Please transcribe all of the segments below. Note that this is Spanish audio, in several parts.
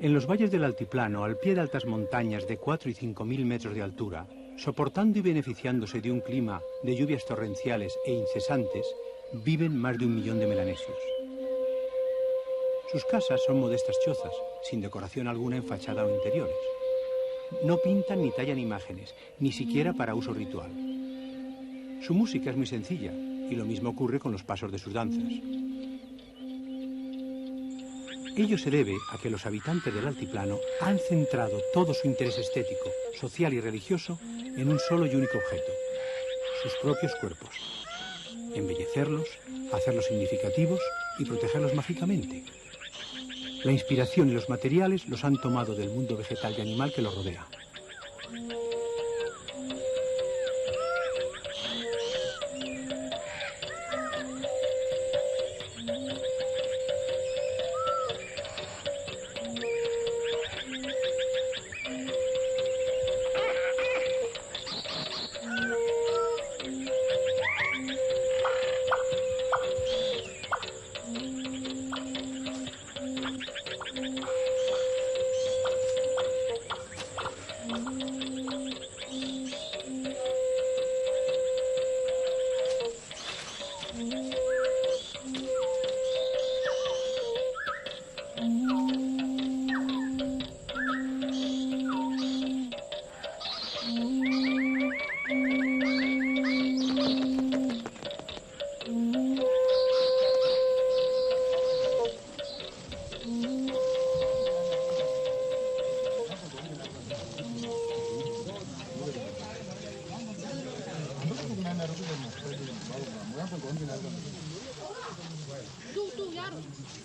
En los valles del altiplano, al pie de altas montañas de 4 y 5.000 metros de altura, soportando y beneficiándose de un clima de lluvias torrenciales e incesantes, viven más de 1 millón de melanesios. Sus casas son modestas chozas, sin decoración alguna en fachada o interiores. No pintan ni tallan imágenes, ni siquiera para uso ritual. Su música es muy sencilla, y lo mismo ocurre con los pasos de sus danzas. Ello se debe a que los habitantes del altiplano han centrado todo su interés estético, social y religioso en un solo y único objeto: sus propios cuerpos. Embellecerlos, hacerlos significativos y protegerlos mágicamente. La inspiración y los materiales los han tomado del mundo vegetal y animal que los rodea.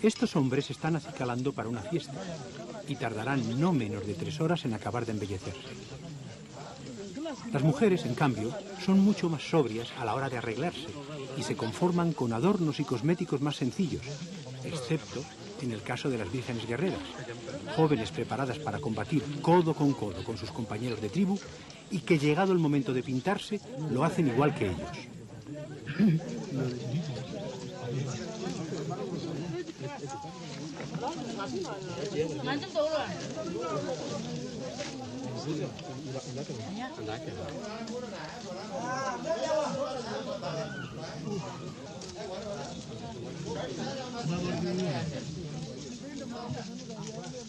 Estos hombres están acicalando para una fiesta y tardarán no menos de 3 horas en acabar de embellecerse. Las mujeres, en cambio, son mucho más sobrias a la hora de arreglarse y se conforman con adornos y cosméticos más sencillos, excepto en el caso de las vírgenes guerreras, jóvenes preparadas para combatir codo con sus compañeros de tribu y que, llegado el momento de pintarse, lo hacen igual que ellos.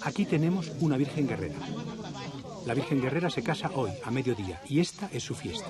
Aquí tenemos una Virgen Guerrera. La Virgen Guerrera se casa hoy, a mediodía, y esta es su fiesta.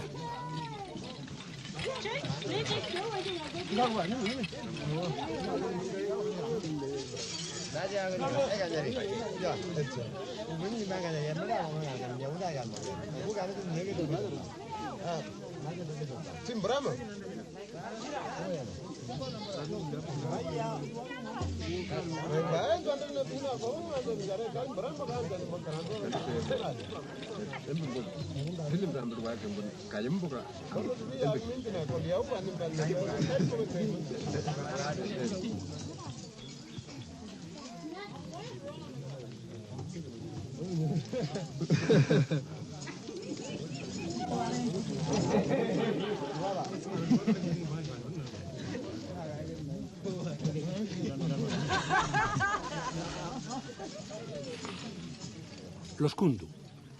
Los kundu,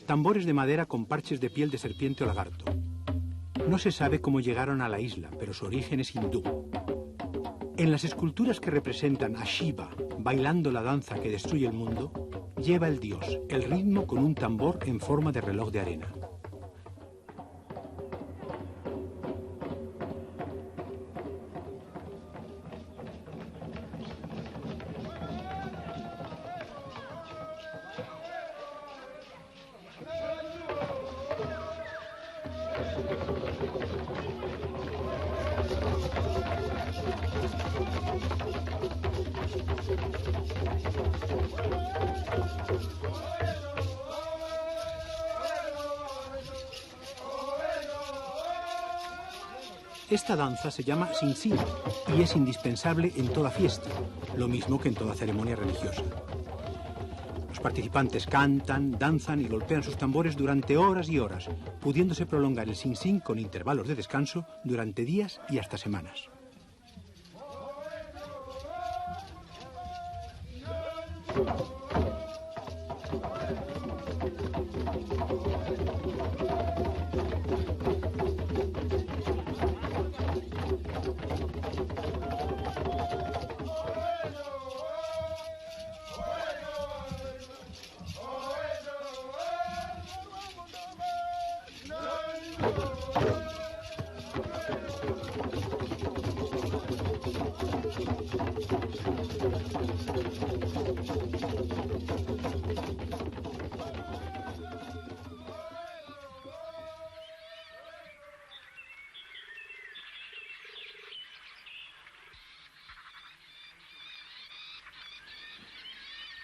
tambores de madera con parches de piel de serpiente o lagarto. No se sabe cómo llegaron a la isla, pero su origen es hindú. En las esculturas que representan a Shiva bailando la danza que destruye el mundo, lleva el dios el ritmo con un tambor en forma de reloj de arena. Esta danza se llama Sing-Sing y es indispensable en toda fiesta, lo mismo que en toda ceremonia religiosa. Los participantes cantan, danzan y golpean sus tambores durante horas y horas, pudiéndose prolongar el Sing-Sing con intervalos de descanso durante días y hasta semanas.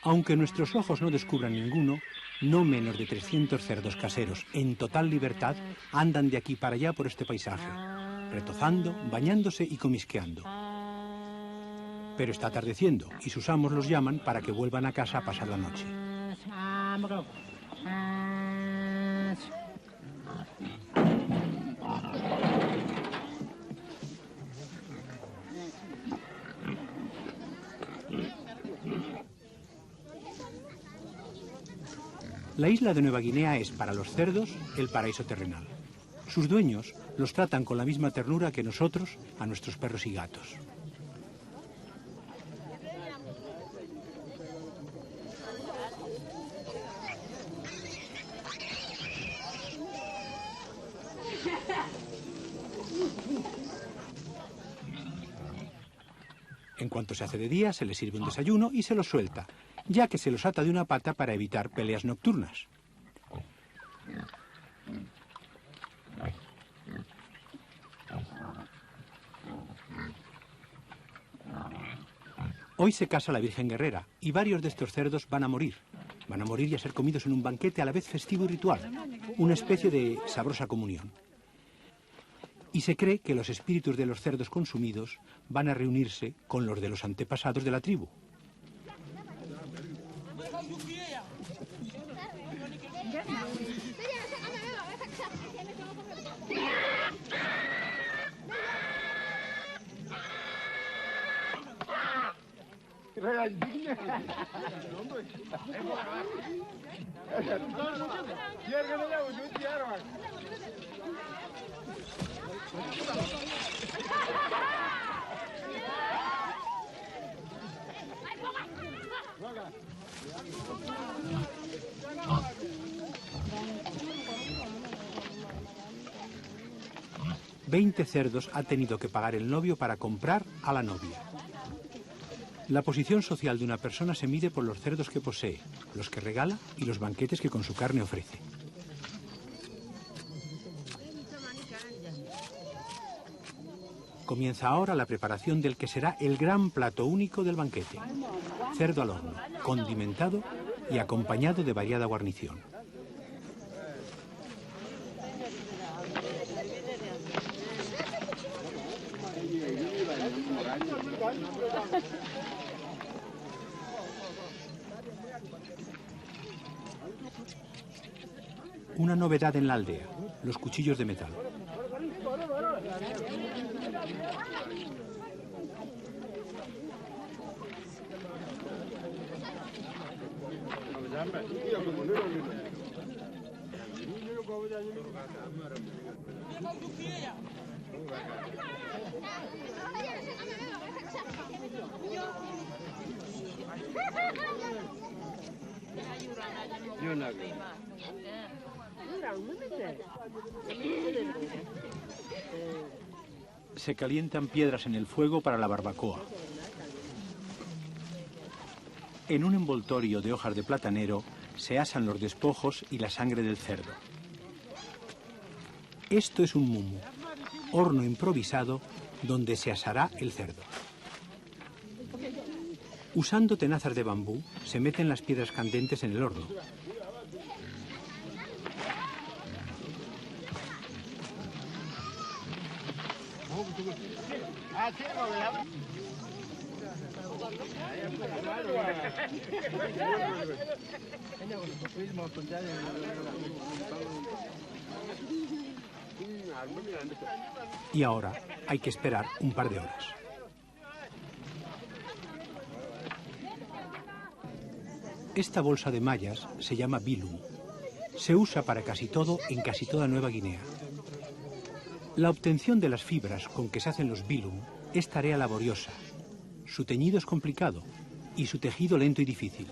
Aunque nuestros ojos no descubran ninguno, no menos de 300 cerdos caseros, en total libertad, andan de aquí para allá por este paisaje, retozando, bañándose y comisqueando. Pero está atardeciendo y sus amos los llaman para que vuelvan a casa a pasar la noche. La isla de Nueva Guinea es, para los cerdos, el paraíso terrenal. Sus dueños los tratan con la misma ternura que nosotros a nuestros perros y gatos. En cuanto se hace de día, se les sirve un desayuno y se los suelta, ya que se los ata de una pata para evitar peleas nocturnas. Hoy se casa la Virgen Guerrera y varios de estos cerdos van a morir. Van a morir y a ser comidos en un banquete a la vez festivo y ritual, una especie de sabrosa comunión. Y se cree que los espíritus de los cerdos consumidos van a reunirse con los de los antepasados de la tribu. $20 cerdos ha tenido que pagar el novio para comprar a la novia. La posición social de una persona se mide por los cerdos que posee, los que regala y los banquetes que con su carne ofrece. Comienza ahora la preparación del que será el gran plato único del banquete. Cerdo al horno, condimentado y acompañado de variada guarnición. Una novedad en la aldea, los cuchillos de metal. Se calientan piedras en el fuego para la barbacoa. En un envoltorio de hojas de platanero se asan los despojos y la sangre del cerdo. Esto es un mumu, horno improvisado donde se asará el cerdo. Usando tenazas de bambú, se meten las piedras candentes en el horno. Y ahora hay que esperar un par de horas. Esta bolsa de mallas se llama bilum. Se usa para casi todo en casi toda Nueva Guinea. La obtención de las fibras con que se hacen los bilum es tarea laboriosa. Su teñido es complicado y su tejido lento y difícil.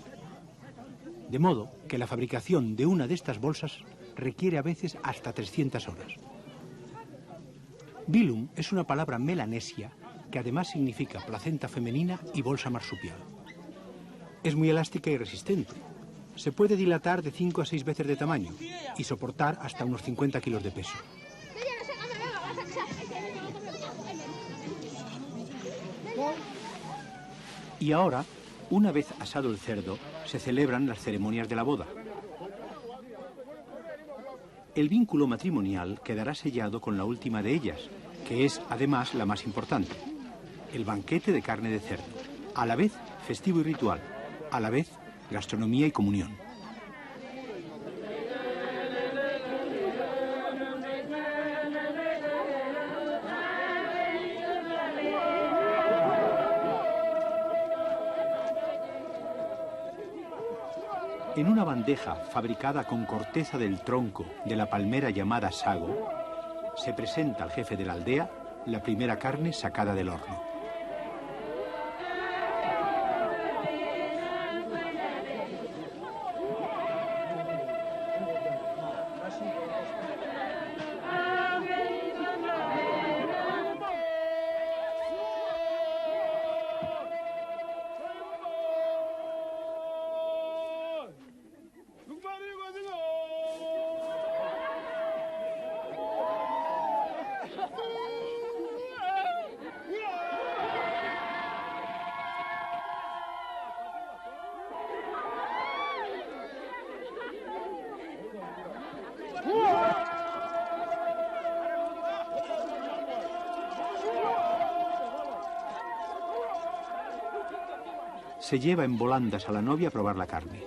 De modo que la fabricación de una de estas bolsas requiere a veces hasta 300 horas. Bilum es una palabra melanesia que además significa placenta femenina y bolsa marsupial. Es muy elástica y resistente. Se puede dilatar de 5 a 6 veces de tamaño y soportar hasta unos 50 kilos de peso. Y ahora, una vez asado el cerdo, se celebran las ceremonias de la boda. El vínculo matrimonial quedará sellado con la última de ellas, que es además la más importante, el banquete de carne de cerdo, a la vez festivo y ritual, a la vez gastronomía y comunión. En una bandeja fabricada con corteza del tronco de la palmera llamada sago, se presenta al jefe de la aldea la primera carne sacada del horno. Se lleva en volandas a la novia a probar la carne.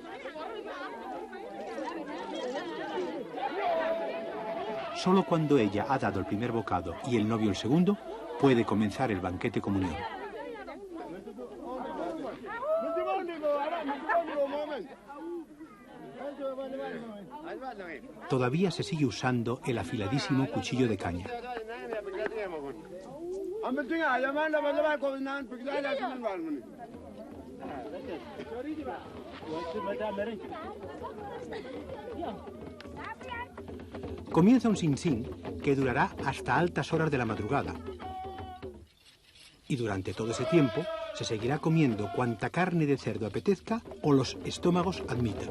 Solo cuando ella ha dado el primer bocado y el novio el segundo, puede comenzar el banquete comunión. Todavía se sigue usando el afiladísimo cuchillo de caña. Comienza un sin-sin que durará hasta altas horas de la madrugada. Y durante todo ese tiempo se seguirá comiendo cuanta carne de cerdo apetezca o los estómagos admitan.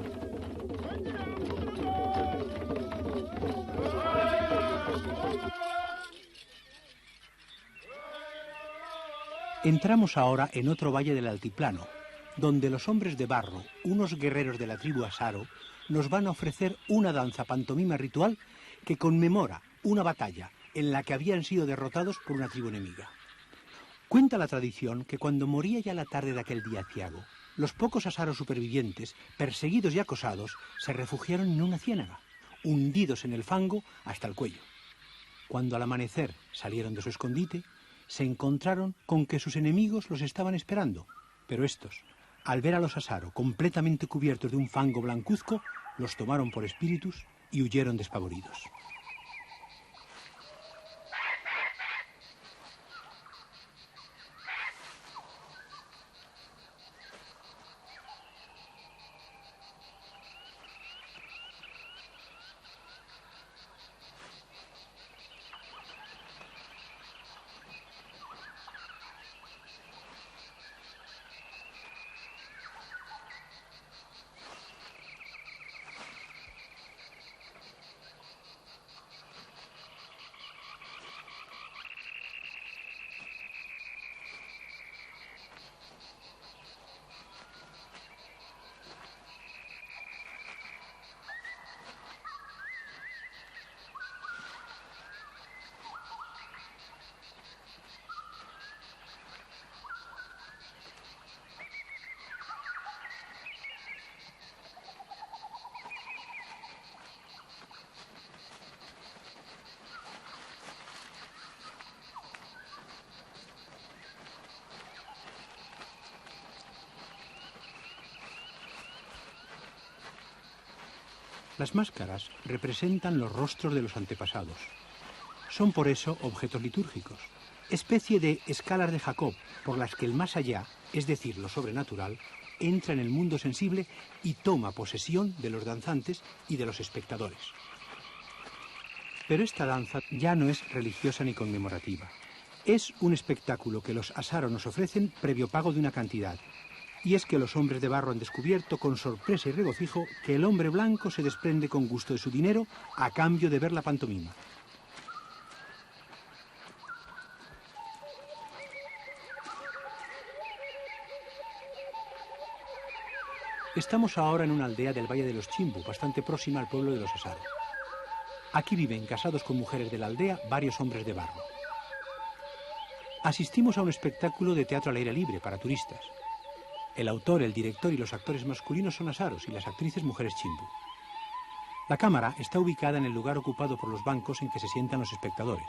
Entramos ahora en otro valle del altiplano, donde los hombres de barro, unos guerreros de la tribu Asaro, nos van a ofrecer una danza pantomima ritual que conmemora una batalla en la que habían sido derrotados por una tribu enemiga. Cuenta la tradición que cuando moría ya la tarde de aquel día aciago, los pocos asaros supervivientes, perseguidos y acosados, se refugiaron en una ciénaga, hundidos en el fango hasta el cuello. Cuando al amanecer salieron de su escondite, se encontraron con que sus enemigos los estaban esperando, pero estos, al ver a los asaro completamente cubiertos de un fango blancuzco, los tomaron por espíritus y huyeron despavoridos. Las máscaras representan los rostros de los antepasados. Son por eso objetos litúrgicos, especie de escalas de Jacob por las que el más allá, es decir, lo sobrenatural, entra en el mundo sensible y toma posesión de los danzantes y de los espectadores. Pero esta danza ya no es religiosa ni conmemorativa. Es un espectáculo que los Asaro nos ofrecen previo pago de una cantidad. Y es que los hombres de barro han descubierto con sorpresa y regocijo que el hombre blanco se desprende con gusto de su dinero a cambio de ver la pantomima. Estamos ahora en una aldea del Valle de los Chimbu, bastante próxima al pueblo de los Asaro. Aquí viven, casados con mujeres de la aldea, varios hombres de barro. Asistimos a un espectáculo de teatro al aire libre para turistas. El autor, el director y los actores masculinos son asaros y las actrices mujeres Chimbu. La cámara está ubicada en el lugar ocupado por los bancos en que se sientan los espectadores.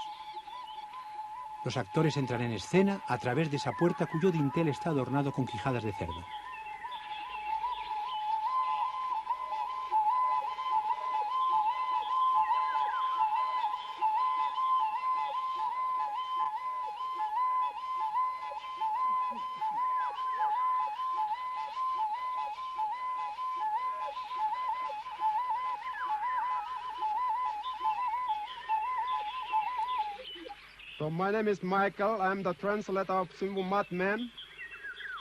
Los actores entran en escena a través de esa puerta cuyo dintel está adornado con quijadas de cerdo. So my name is Michael. I'm the translator of Chimbu Madman.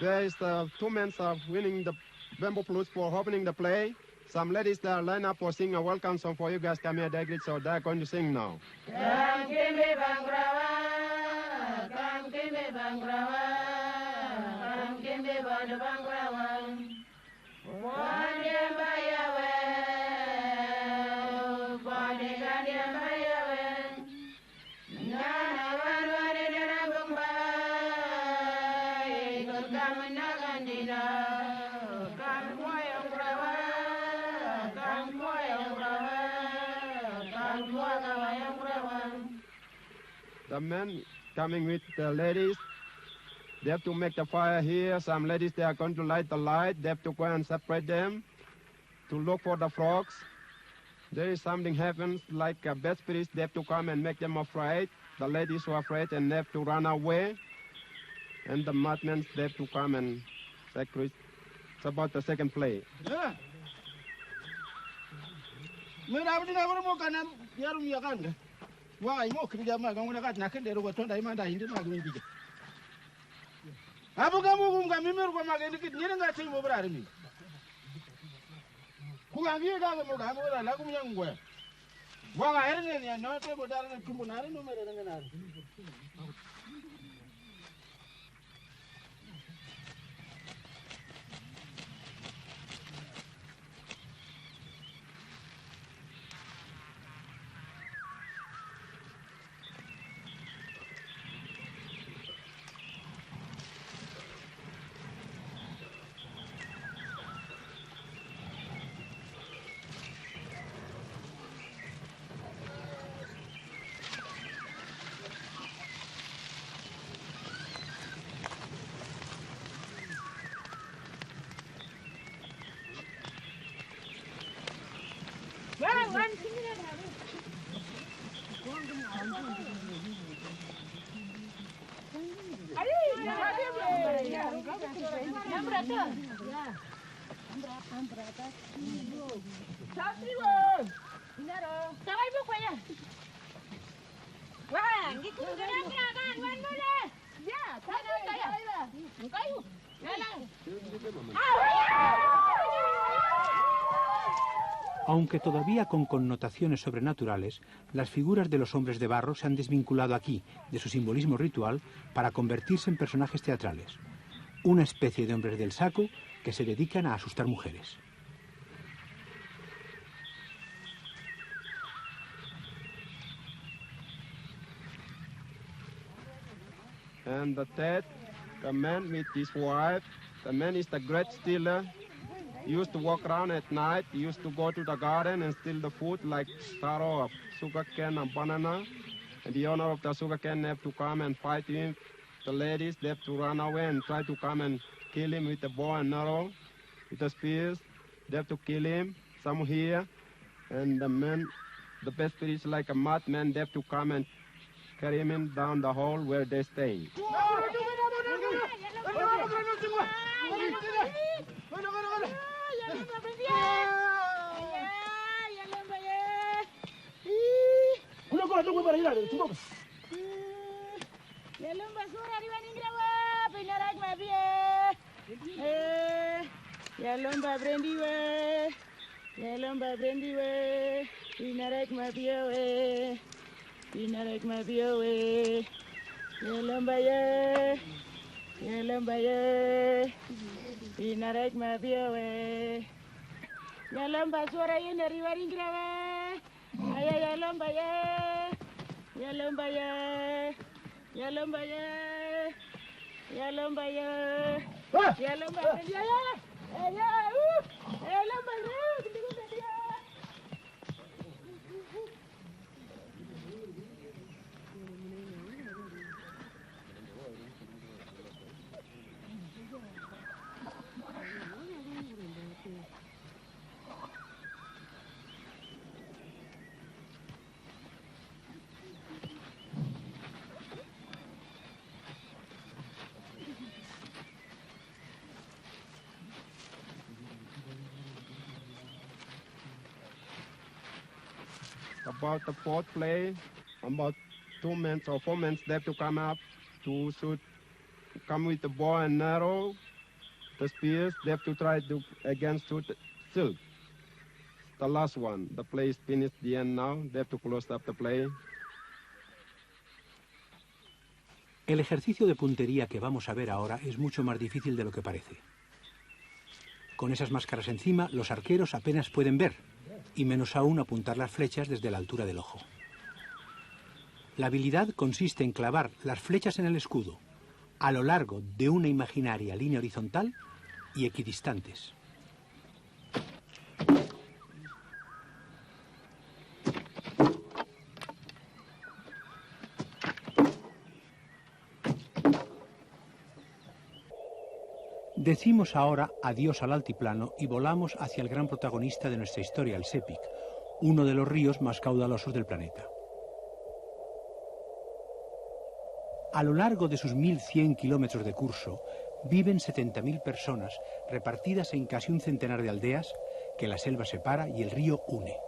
There is 2 men winning the bamboo flutes for opening the play. Some ladies that are lined up for singing a welcome song for you guys come here, Dagrid, so they're going to sing now. The men coming with the ladies, they have to make the fire here. Some ladies, they are going to light the light. They have to go and separate them to look for the frogs. There is something happens like a bad spirits. They have to come and make them afraid. The ladies who are afraid and they have to run away. And the madmen, they have to come and sacrifice. It's about the second play. Yeah. Why mo kibija ma ganguna kat na kende ro tonda imanda hindi ma gumi bija abu gamu gum ga mimer ko ma gendi kit nyere nga tay mo brare mi ku ga ngi ga mo ga mo la gum yang ngwe wa ga erne ne no te bo dal na tumbu na no mere nga na Aunque todavía con connotaciones sobrenaturales, las figuras de los hombres de barro se han desvinculado aquí de su simbolismo ritual para convertirse en personajes teatrales, una especie de hombres del saco que se dedican a asustar mujeres. And the third, the man with his wife. The man is the great stealer. He used to walk around at night. He used to go to the garden and steal the food like taro of sugar cane and banana. And the owner of the sugar cane have to come and fight him. The ladies, they have to run away and try to come and kill him with the bow and arrow, with the spears. They have to kill him. Some here. And the men, the best spirits like a madman, they have to come and carry him down the hall where they stay. Yalomba brendi we, yalomba brendi we, inarek mabio we, inarek mabio we, yalomba ye, yalomba ye, inarek mabio we, yalomba suara inari waringra we, aya yalomba ye, yalomba ye, yalomba ye, yalomba ye, yalomba brendi ye. About the fourth play, about 2 men or 4 men they have to come up to shoot, come with the bow and arrow, the spears, they have to try to against shoot silk. The last one, the play is finished, the end now, they have to close up the play. El ejercicio de puntería que vamos a ver ahora es mucho más difícil de lo que parece. Con esas máscaras encima, los arqueros apenas pueden ver, y menos aún apuntar las flechas desde la altura del ojo. La habilidad consiste en clavar las flechas en el escudo, a lo largo de una imaginaria línea horizontal y equidistantes. Decimos ahora adiós al altiplano y volamos hacia el gran protagonista de nuestra historia, el Sepik, uno de los ríos más caudalosos del planeta. A lo largo de sus 1.100 kilómetros de curso, viven 70.000 personas, repartidas en casi un centenar de aldeas que la selva separa y el río une.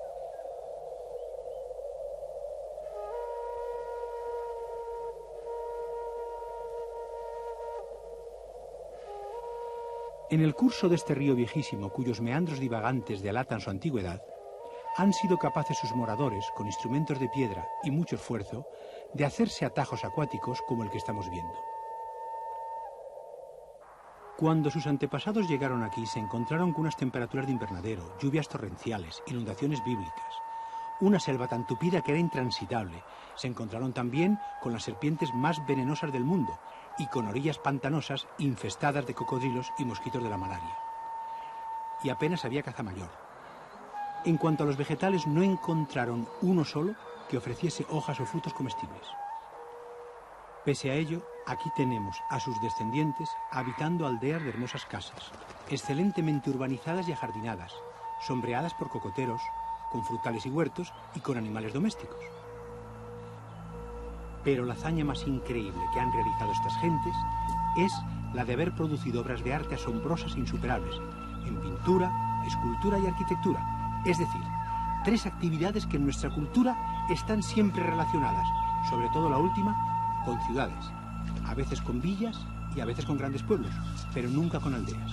En el curso de este río viejísimo, cuyos meandros divagantes delatan su antigüedad, han sido capaces sus moradores, con instrumentos de piedra y mucho esfuerzo, de hacerse atajos acuáticos como el que estamos viendo. Cuando sus antepasados llegaron aquí, se encontraron con unas temperaturas de invernadero, lluvias torrenciales, inundaciones bíblicas, una selva tan tupida que era intransitable. Se encontraron también con las serpientes más venenosas del mundo y con orillas pantanosas infestadas de cocodrilos y mosquitos de la malaria. Y apenas había caza mayor. En cuanto a los vegetales, no encontraron uno solo que ofreciese hojas o frutos comestibles. Pese a ello, aquí tenemos a sus descendientes habitando aldeas de hermosas casas, excelentemente urbanizadas y ajardinadas, sombreadas por cocoteros, con frutales y huertos y con animales domésticos. Pero la hazaña más increíble que han realizado estas gentes es la de haber producido obras de arte asombrosas e insuperables, en pintura, escultura y arquitectura. Es decir, 3 actividades que en nuestra cultura están siempre relacionadas, sobre todo la última, con ciudades, a veces con villas y a veces con grandes pueblos, pero nunca con aldeas.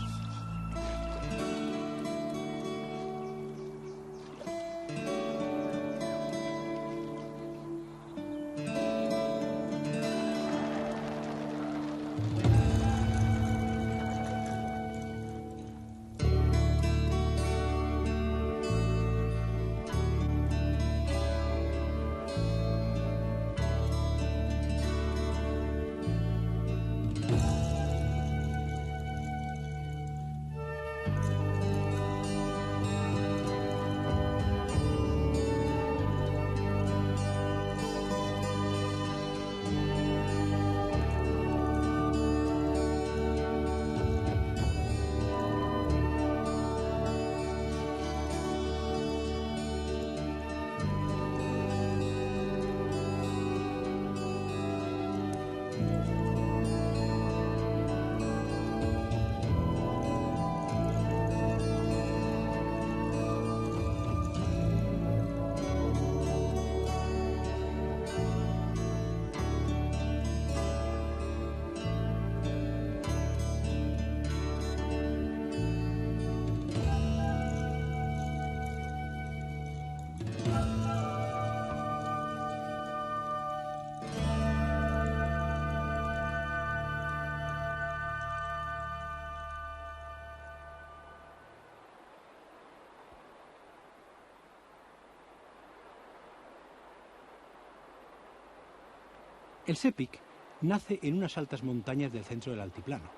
El Sepik nace en unas altas montañas del centro del altiplano.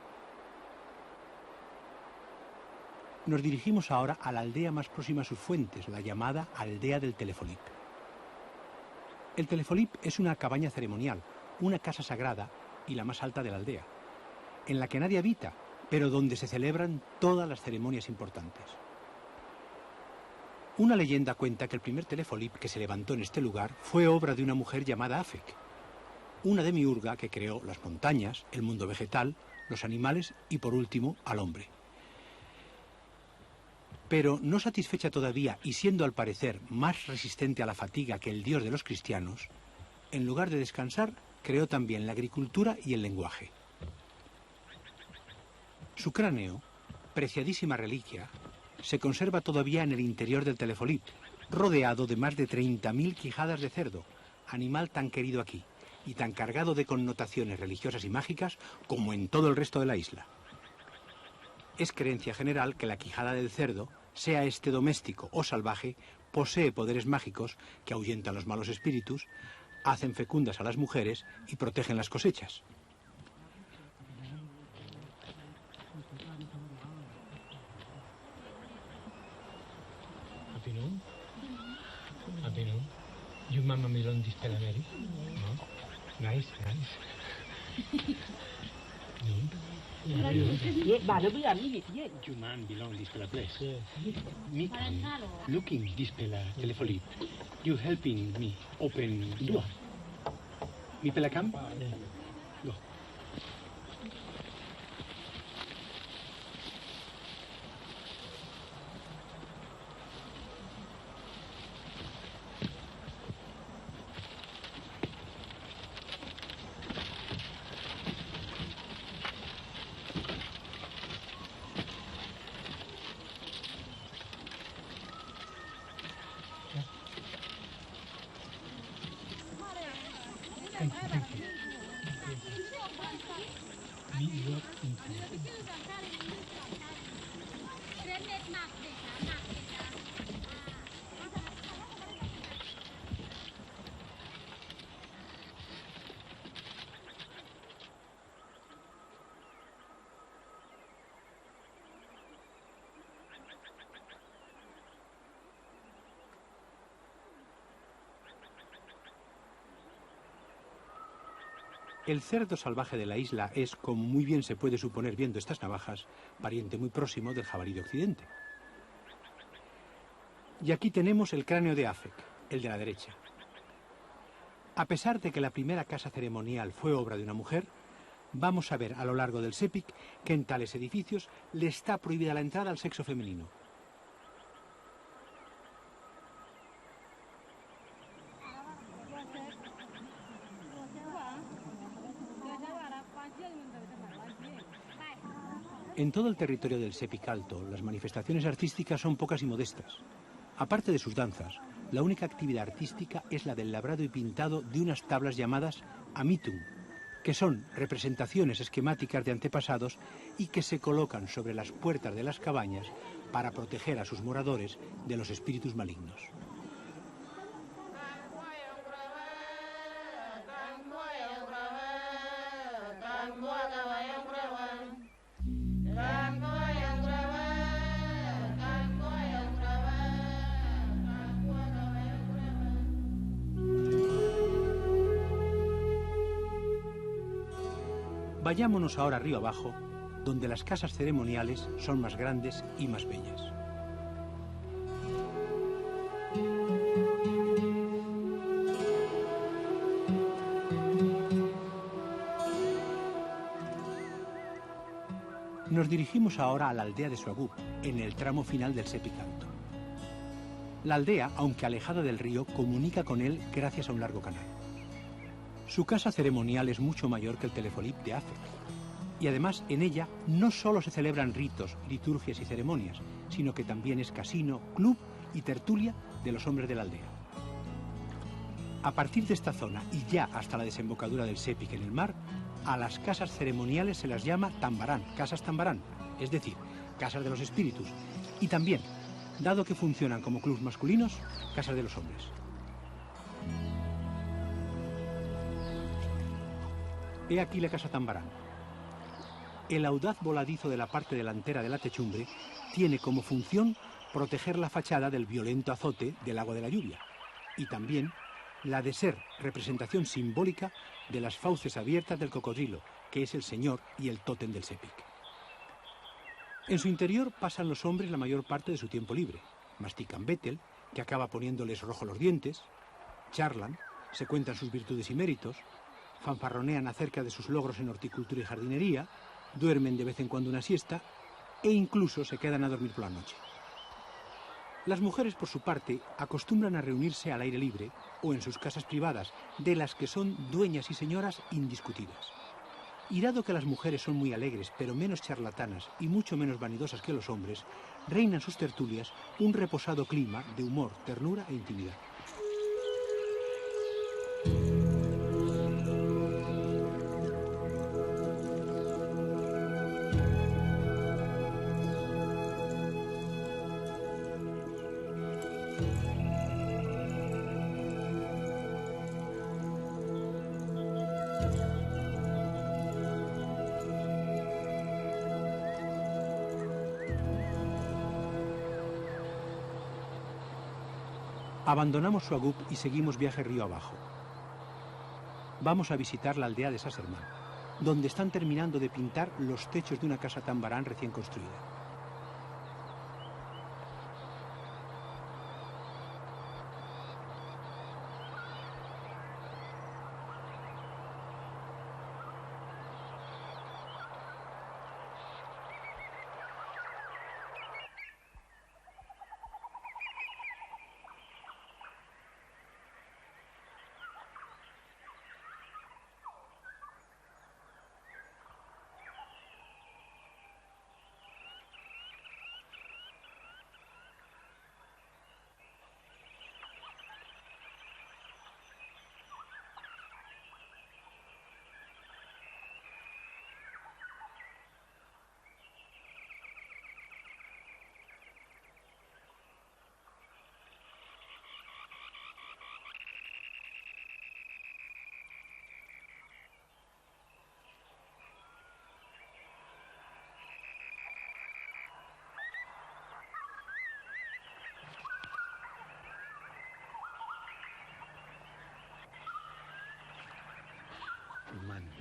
Nos dirigimos ahora a la aldea más próxima a sus fuentes, la llamada Aldea del Telefolip. El Telefolip es una cabaña ceremonial, una casa sagrada y la más alta de la aldea, en la que nadie habita, pero donde se celebran todas las ceremonias importantes. Una leyenda cuenta que el primer Telefolip que se levantó en este lugar fue obra de una mujer llamada Afek, una demiurga que creó las montañas, el mundo vegetal, los animales y, por último, al hombre. Pero no satisfecha todavía y siendo al parecer más resistente a la fatiga que el dios de los cristianos, en lugar de descansar, creó también la agricultura y el lenguaje. Su cráneo, preciadísima reliquia, se conserva todavía en el interior del Telefolip, rodeado de más de 30.000 quijadas de cerdo, animal tan querido aquí y tan cargado de connotaciones religiosas y mágicas como en todo el resto de la isla. Es creencia general que la quijada del cerdo, sea este doméstico o salvaje, posee poderes mágicos que ahuyentan los malos espíritus, hacen fecundas a las mujeres y protegen las cosechas. You mama melon dispela Mary? No? Nice. Juman belong dispela place. Me looking dispela Telefolip. You helping me open door. Mi pelacam? Go. El cerdo salvaje de la isla es, como muy bien se puede suponer viendo estas navajas, pariente muy próximo del jabalí de Occidente. Y aquí tenemos el cráneo de Afek, el de la derecha. A pesar de que la primera casa ceremonial fue obra de una mujer, vamos a ver a lo largo del Sepik que en tales edificios le está prohibida la entrada al sexo femenino. En todo el territorio del Sepik Alto, las manifestaciones artísticas son pocas y modestas. Aparte de sus danzas, la única actividad artística es la del labrado y pintado de unas tablas llamadas amitum, que son representaciones esquemáticas de antepasados y que se colocan sobre las puertas de las cabañas para proteger a sus moradores de los espíritus malignos. Vayámonos ahora río abajo, donde las casas ceremoniales son más grandes y más bellas. Nos dirigimos ahora a la aldea de Suagub, en el tramo final del Sepik Alto. La aldea, aunque alejada del río, comunica con él gracias a un largo canal. Su casa ceremonial es mucho mayor que el Telefolip de Afek. Y además en ella no solo se celebran ritos, liturgias y ceremonias, sino que también es casino, club y tertulia de los hombres de la aldea. A partir de esta zona y ya hasta la desembocadura del Sepik en el mar, a las casas ceremoniales se las llama tambarán, casas tambarán, es decir, casas de los espíritus, y también, dado que funcionan como clubs masculinos, casas de los hombres. He aquí la casa Tambarán. El audaz voladizo de la parte delantera de la techumbre tiene como función proteger la fachada del violento azote del agua de la lluvia y también la de ser representación simbólica de las fauces abiertas del cocodrilo, que es el señor y el tótem del Sepik. En su interior pasan los hombres la mayor parte de su tiempo libre. Mastican bétel, que acaba poniéndoles rojo los dientes, charlan, se cuentan sus virtudes y méritos, fanfarronean acerca de sus logros en horticultura y jardinería, duermen de vez en cuando una siesta e incluso se quedan a dormir por la noche. Las mujeres, por su parte, acostumbran a reunirse al aire libre o en sus casas privadas, de las que son dueñas y señoras indiscutidas. Y dado que las mujeres son muy alegres, pero menos charlatanas y mucho menos vanidosas que los hombres, reina en sus tertulias un reposado clima de humor, ternura e intimidad. Abandonamos Suagup y seguimos viaje río abajo. Vamos a visitar la aldea de Saserman, donde están terminando de pintar los techos de una casa Tambarán recién construida.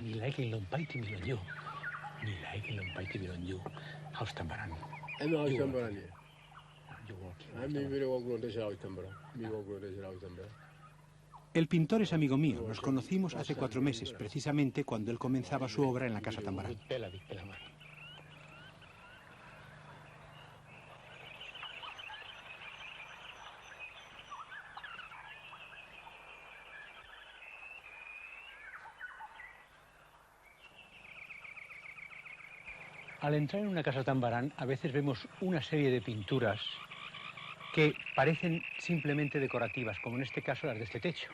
Nilai que lompaiti milonyo. Nilai que lompaiti milonyo. Haus Tambarán. Eno haus Tambarán ye. Mi vire wogro de haus Tambarán. Mi wogro de haus Tambarán. El pintor es amigo mío. Nos conocimos hace 4 meses, precisamente cuando él comenzaba su obra en la casa Tambarán. Al entrar en una casa Tambarán, a veces vemos una serie de pinturas que parecen simplemente decorativas, como en este caso las de este techo.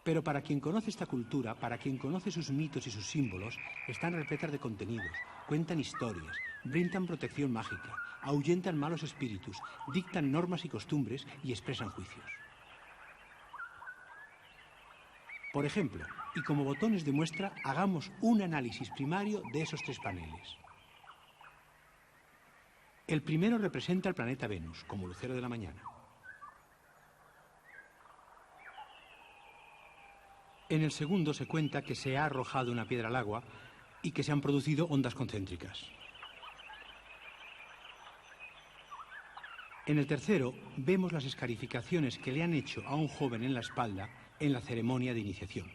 Pero para quien conoce esta cultura, para quien conoce sus mitos y sus símbolos, están repletas de contenidos, cuentan historias, brindan protección mágica, ahuyentan malos espíritus, dictan normas y costumbres y expresan juicios. Por ejemplo, y como botones de muestra, hagamos un análisis primario de esos 3 paneles. El primero representa el planeta Venus, como lucero de la mañana. En el segundo se cuenta que se ha arrojado una piedra al agua y que se han producido ondas concéntricas. En el tercero vemos las escarificaciones que le han hecho a un joven en la espalda en la ceremonia de iniciación.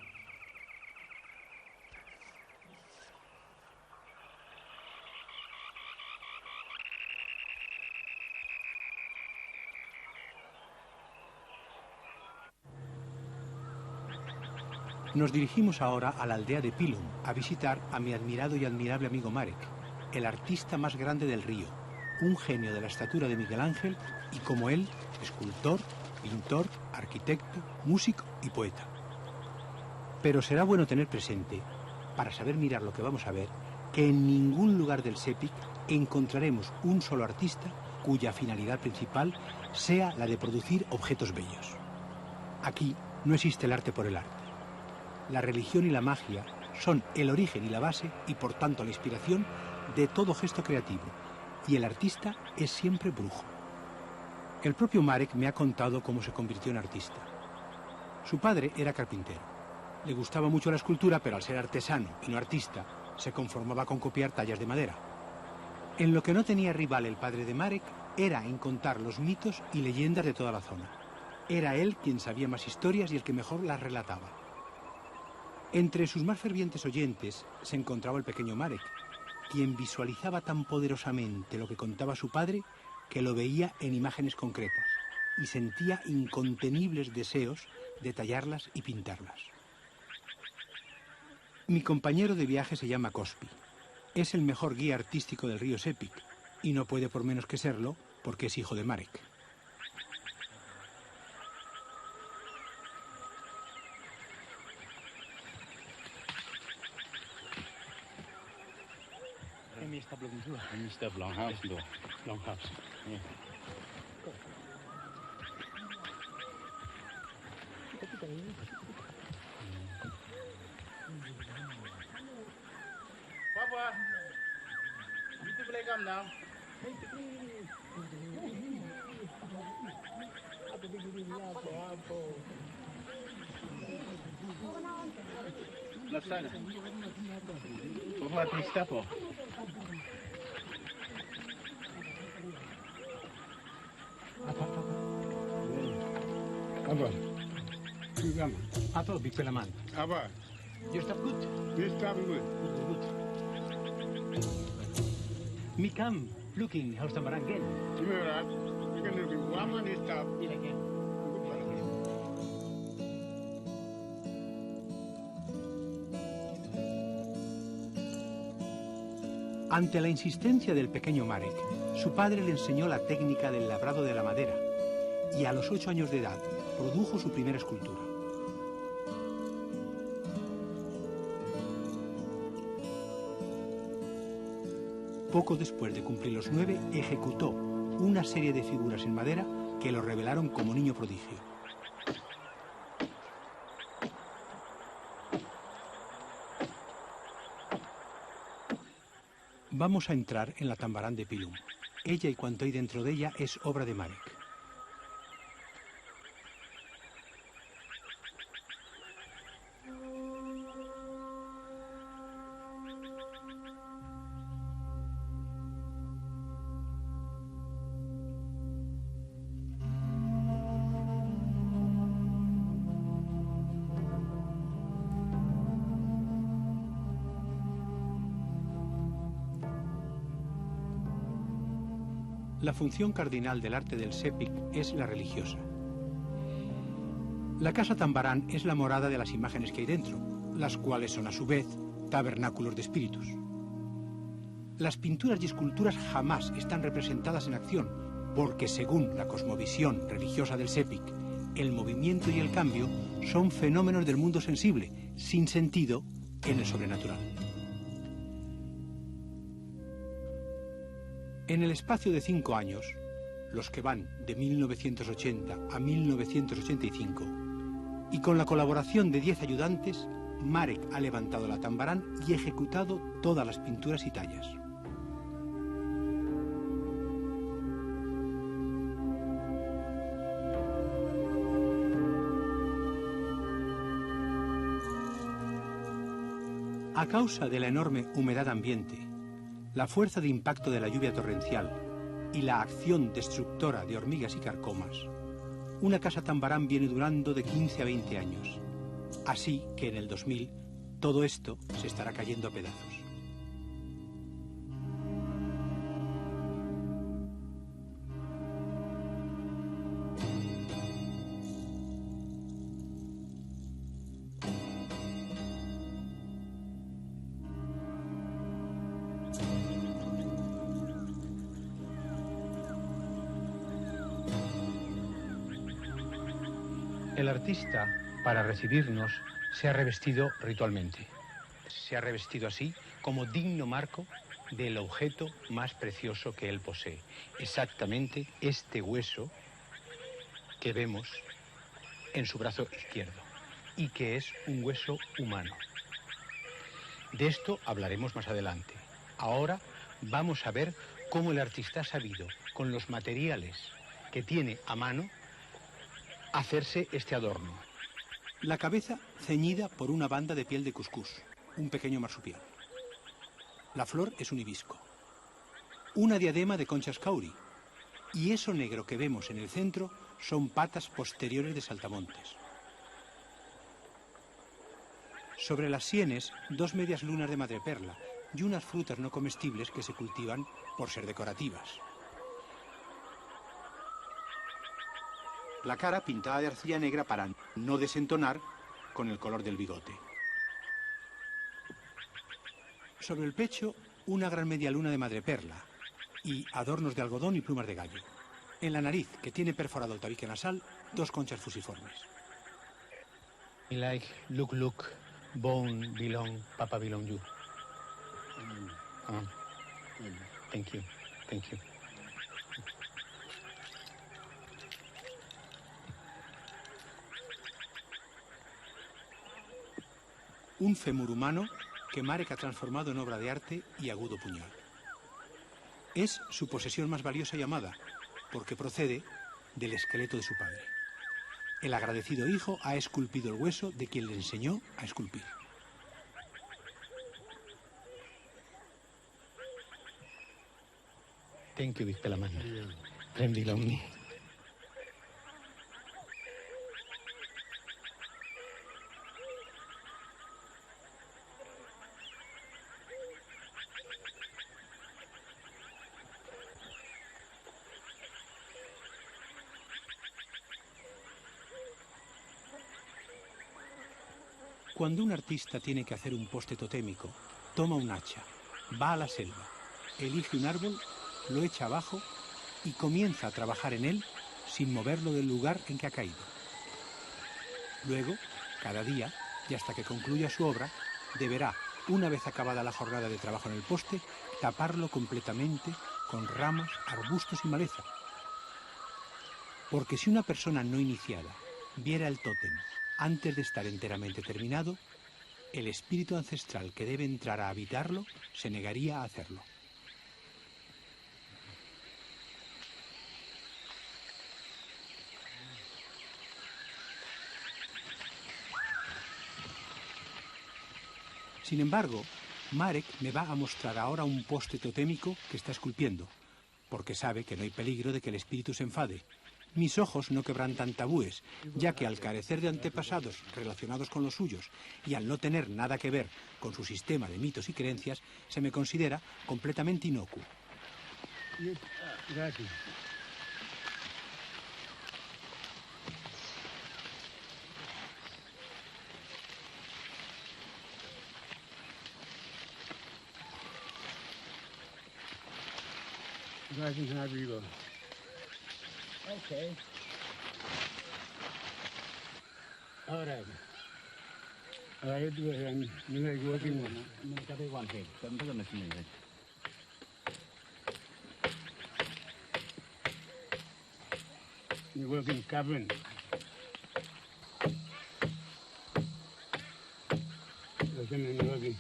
Nos dirigimos ahora a la aldea de Pilum a visitar a mi admirado y admirable amigo Marek, el artista más grande del río, un genio de la estatura de Miguel Ángel y, como él, escultor, pintor, arquitecto, músico y poeta. Pero será bueno tener presente, para saber mirar lo que vamos a ver, que en ningún lugar del Sepik encontraremos un solo artista cuya finalidad principal sea la de producir objetos bellos. Aquí no existe el arte por el arte. La religión y la magia son el origen y la base, y por tanto la inspiración, de todo gesto creativo, y el artista es siempre brujo. El propio Marek me ha contado cómo se convirtió en artista. Su padre era carpintero. Le gustaba mucho la escultura, pero al ser artesano y no artista, se conformaba con copiar tallas de madera. En lo que no tenía rival el padre de Marek era en contar los mitos y leyendas de toda la zona. Era él quien sabía más historias y el que mejor las relataba. Entre sus más fervientes oyentes se encontraba el pequeño Marek, quien visualizaba tan poderosamente lo que contaba su padre que lo veía en imágenes concretas y sentía incontenibles deseos de tallarlas y pintarlas. Mi compañero de viaje se llama Cospi. Es el mejor guía artístico del río Sepik y no puede por menos que serlo porque es hijo de Marek. Papa, you play come now. Left side. Papa, please step off. Abba, you come. Ato, bipelaman. Abba, You stop good? this time good. Mi come looking how's the barang again. You know that? You can look at one man this time. Good for him. Ante la insistencia del pequeño Marek, su padre le enseñó la técnica del labrado de la madera y a los 8 años de edad produjo su primera escultura. Poco después de cumplir los 9, ejecutó una serie de figuras en madera que lo revelaron como niño prodigio. Vamos a entrar en la Tambarán de Pilum. Ella y cuanto hay dentro de ella es obra de Marek. La función cardinal del arte del Sepik es la religiosa. La casa Tambarán es la morada de las imágenes que hay dentro, las cuales son a su vez tabernáculos de espíritus. Las pinturas y esculturas jamás están representadas en acción, porque según la cosmovisión religiosa del Sepik, el movimiento y el cambio son fenómenos del mundo sensible, sin sentido en el sobrenatural. En el espacio de 5 años, los que van de 1980 a 1985, y con la colaboración de 10 ayudantes, Marek ha levantado la Tambarán y ejecutado todas las pinturas y tallas. A causa de la enorme humedad ambiente, la fuerza de impacto de la lluvia torrencial y la acción destructora de hormigas y carcomas, una casa Tambarán viene durando de 15 a 20 años. Así que en el 2000 todo esto se estará cayendo a pedazos. El artista, para recibirnos, se ha revestido ritualmente. Se ha revestido así como digno marco del objeto más precioso que él posee. Exactamente este hueso que vemos en su brazo izquierdo y que es un hueso humano. De esto hablaremos más adelante. Ahora vamos a ver cómo el artista ha sabido, con los materiales que tiene a mano, hacerse este adorno. La cabeza ceñida por una banda de piel de cuscús, un pequeño marsupial. La flor es un hibisco. Una diadema de conchas cauri. Y eso negro que vemos en el centro son patas posteriores de saltamontes. Sobre las sienes, 2 medias lunas de madreperla y unas frutas no comestibles que se cultivan por ser decorativas. La cara pintada de arcilla negra para no desentonar con el color del bigote. Sobre el pecho, una gran media luna de madreperla y adornos de algodón y plumas de gallo. En la nariz, que tiene perforado el tabique nasal, 2 conchas fusiformes. Like, look, bone, belong, papa belong you. Thank you. Un fémur humano que Marek ha transformado en obra de arte y agudo puñal. Es su posesión más valiosa y amada, porque procede del esqueleto de su padre. El agradecido hijo ha esculpido el hueso de quien le enseñó a esculpir. Thank you, Big Pelaman. Rem belong me. Cuando un artista tiene que hacer un poste totémico, toma un hacha, va a la selva, elige un árbol, lo echa abajo y comienza a trabajar en él sin moverlo del lugar en que ha caído. Luego, cada día, y hasta que concluya su obra, deberá, una vez acabada la jornada de trabajo en el poste, taparlo completamente con ramas, arbustos y maleza. Porque si una persona no iniciada viera el tótem antes de estar enteramente terminado, el espíritu ancestral que debe entrar a habitarlo se negaría a hacerlo. Sin embargo, Marek me va a mostrar ahora un poste totémico que está esculpiendo, porque sabe que no hay peligro de que el espíritu se enfade. Mis ojos no quebrantan tabúes, ya que al carecer de antepasados relacionados con los suyos y al no tener nada que ver con su sistema de mitos y creencias, se me considera completamente inocuo. Okay. All right. I do it and you're working on it. You work in cabin. Working.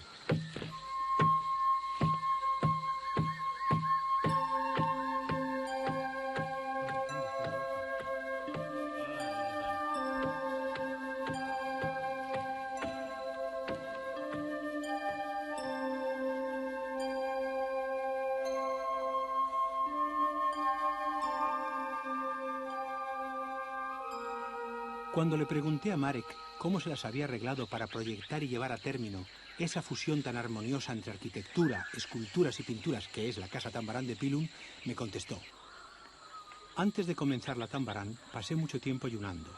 Cuando le pregunté a Marek cómo se las había arreglado para proyectar y llevar a término esa fusión tan armoniosa entre arquitectura, esculturas y pinturas que es la Casa Tambarán de Pilum, me contestó: antes de comenzar la Tambarán pasé mucho tiempo ayunando,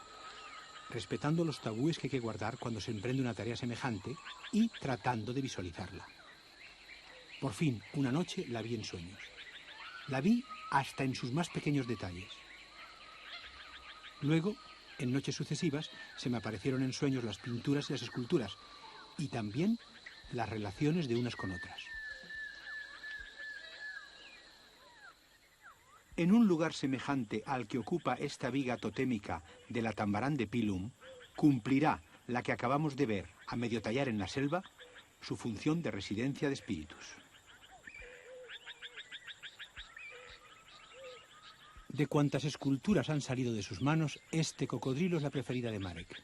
respetando los tabúes que hay que guardar cuando se emprende una tarea semejante y tratando de visualizarla. Por fin, una noche la vi en sueños. La vi hasta en sus más pequeños detalles. Luego, en noches sucesivas, se me aparecieron en sueños las pinturas y las esculturas, y también las relaciones de unas con otras. En un lugar semejante al que ocupa esta viga totémica de la Tambarán de Pilum, cumplirá la que acabamos de ver a medio tallar en la selva, su función de residencia de espíritus. De cuantas esculturas han salido de sus manos, este cocodrilo es la preferida de Marek.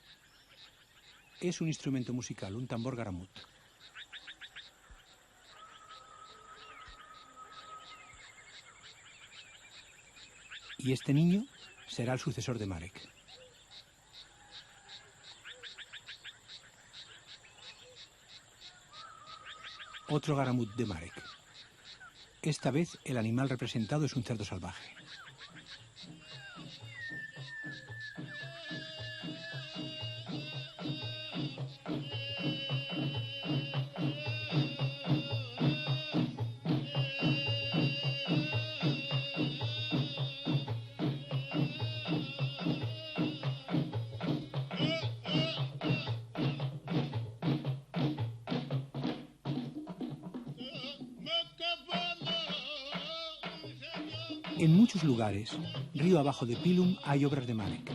Es un instrumento musical, un tambor garamut. Y este niño será el sucesor de Marek. Otro garamut de Marek. Esta vez el animal representado es un cerdo salvaje. En muchos lugares, río abajo de Pilum, hay obras de Marek.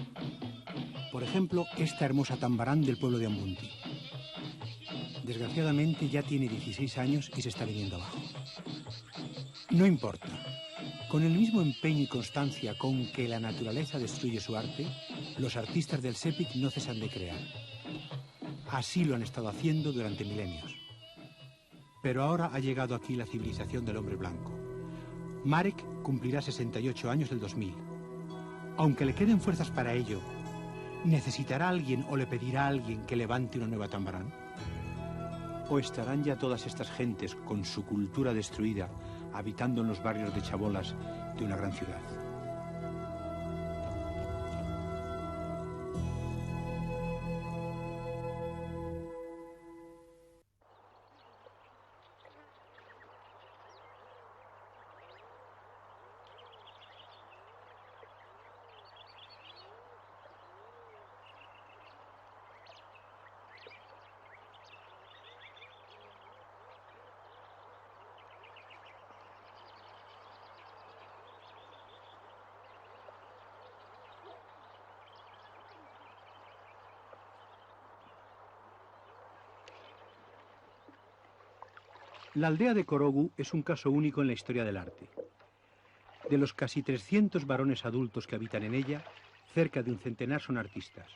Por ejemplo, esta hermosa tambarán del pueblo de Ambunti. Desgraciadamente ya tiene 16 años y se está viniendo abajo. No importa. Con el mismo empeño y constancia con que la naturaleza destruye su arte, los artistas del Sepik no cesan de crear. Así lo han estado haciendo durante milenios. Pero ahora ha llegado aquí la civilización del hombre blanco. Marek cumplirá 68 años del 2000. Aunque le queden fuerzas para ello, ¿necesitará alguien o le pedirá a alguien que levante una nueva tambarán? ¿O estarán ya todas estas gentes con su cultura destruida habitando en los barrios de chabolas de una gran ciudad? La aldea de Korogu es un caso único en la historia del arte. De los casi 300 varones adultos que habitan en ella, cerca de un centenar son artistas.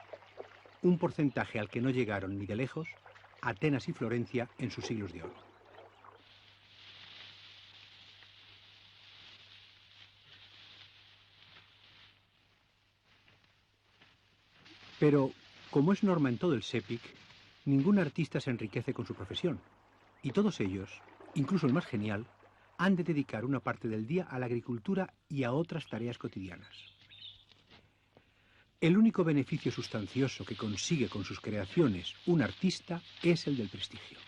Un porcentaje al que no llegaron ni de lejos Atenas y Florencia en sus siglos de oro. Pero, como es norma en todo el Sepik, ningún artista se enriquece con su profesión. Y todos ellos, incluso el más genial, han de dedicar una parte del día a la agricultura y a otras tareas cotidianas. El único beneficio sustancioso que consigue con sus creaciones un artista es el del prestigio.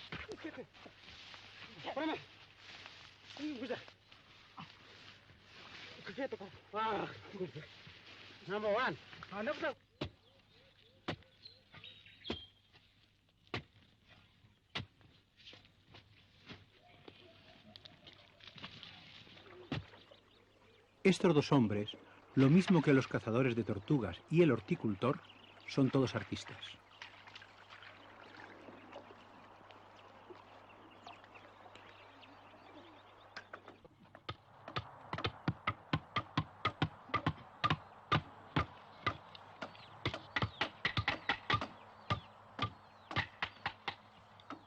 Estos dos hombres, lo mismo que los cazadores de tortugas y el horticultor, son todos artistas.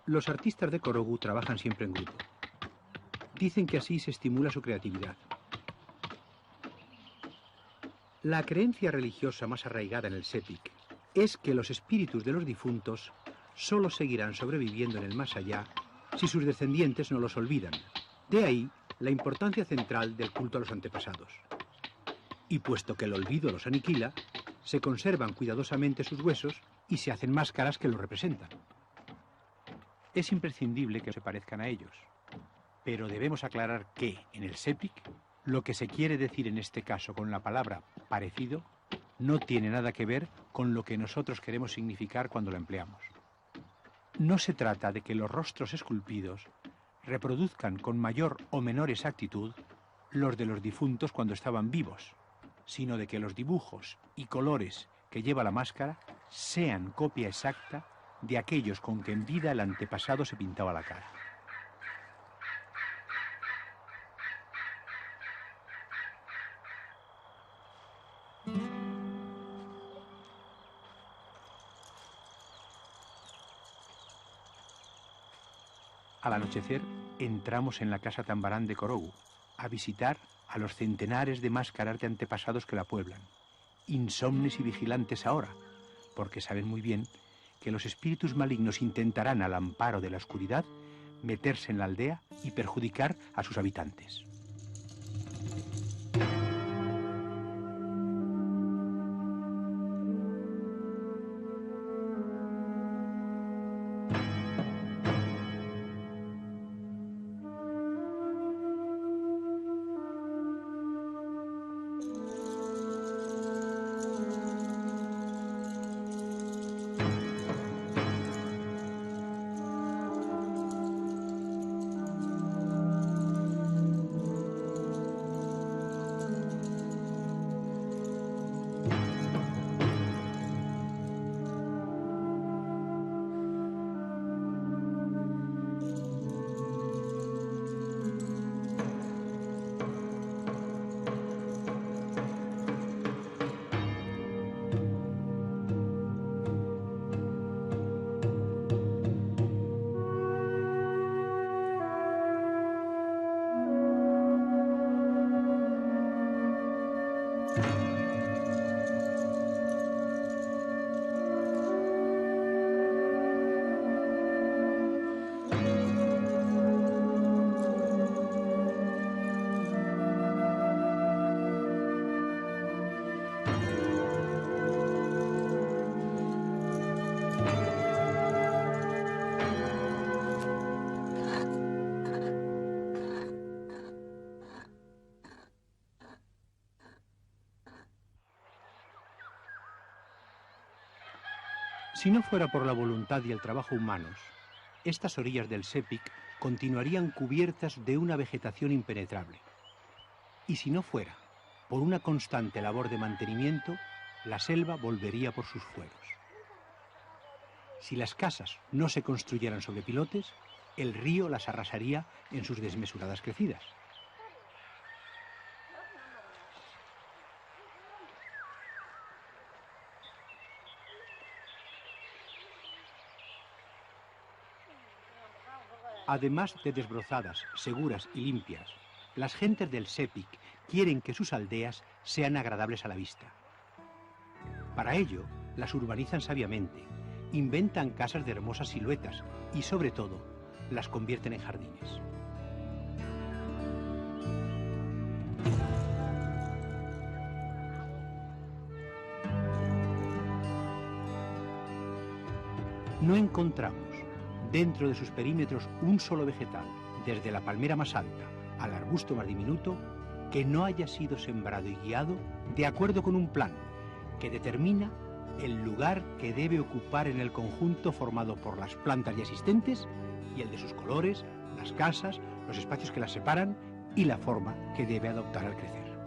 Los artistas de Korogu trabajan siempre en grupo. Dicen que así se estimula su creatividad. La creencia religiosa más arraigada en el Sepik es que los espíritus de los difuntos solo seguirán sobreviviendo en el más allá si sus descendientes no los olvidan. De ahí la importancia central del culto a los antepasados. Y puesto que el olvido los aniquila, se conservan cuidadosamente sus huesos y se hacen máscaras que los representan. Es imprescindible que se parezcan a ellos, pero debemos aclarar que, en el Sepik, lo que se quiere decir en este caso con la palabra parecido no tiene nada que ver con lo que nosotros queremos significar cuando la empleamos. No se trata de que los rostros esculpidos reproduzcan con mayor o menor exactitud los de los difuntos cuando estaban vivos, sino de que los dibujos y colores que lleva la máscara sean copia exacta de aquellos con que en vida el antepasado se pintaba la cara. Al anochecer, entramos en la casa Tambarán de Corogu, a visitar a los centenares de máscaras de antepasados que la pueblan, insomnes y vigilantes ahora, porque saben muy bien que los espíritus malignos intentarán, al amparo de la oscuridad, meterse en la aldea y perjudicar a sus habitantes. Si no fuera por la voluntad y el trabajo humanos, estas orillas del Sepik continuarían cubiertas de una vegetación impenetrable. Y si no fuera por una constante labor de mantenimiento, la selva volvería por sus fueros. Si las casas no se construyeran sobre pilotes, el río las arrasaría en sus desmesuradas crecidas. Además de desbrozadas, seguras y limpias, las gentes del Sepik quieren que sus aldeas sean agradables a la vista. Para ello, las urbanizan sabiamente, inventan casas de hermosas siluetas y, sobre todo, las convierten en jardines. No encontramos dentro de sus perímetros un solo vegetal, desde la palmera más alta al arbusto más diminuto, que no haya sido sembrado y guiado de acuerdo con un plan que determina el lugar que debe ocupar en el conjunto formado por las plantas ya existentes y el de sus colores, las casas, los espacios que las separan y la forma que debe adoptar al crecer.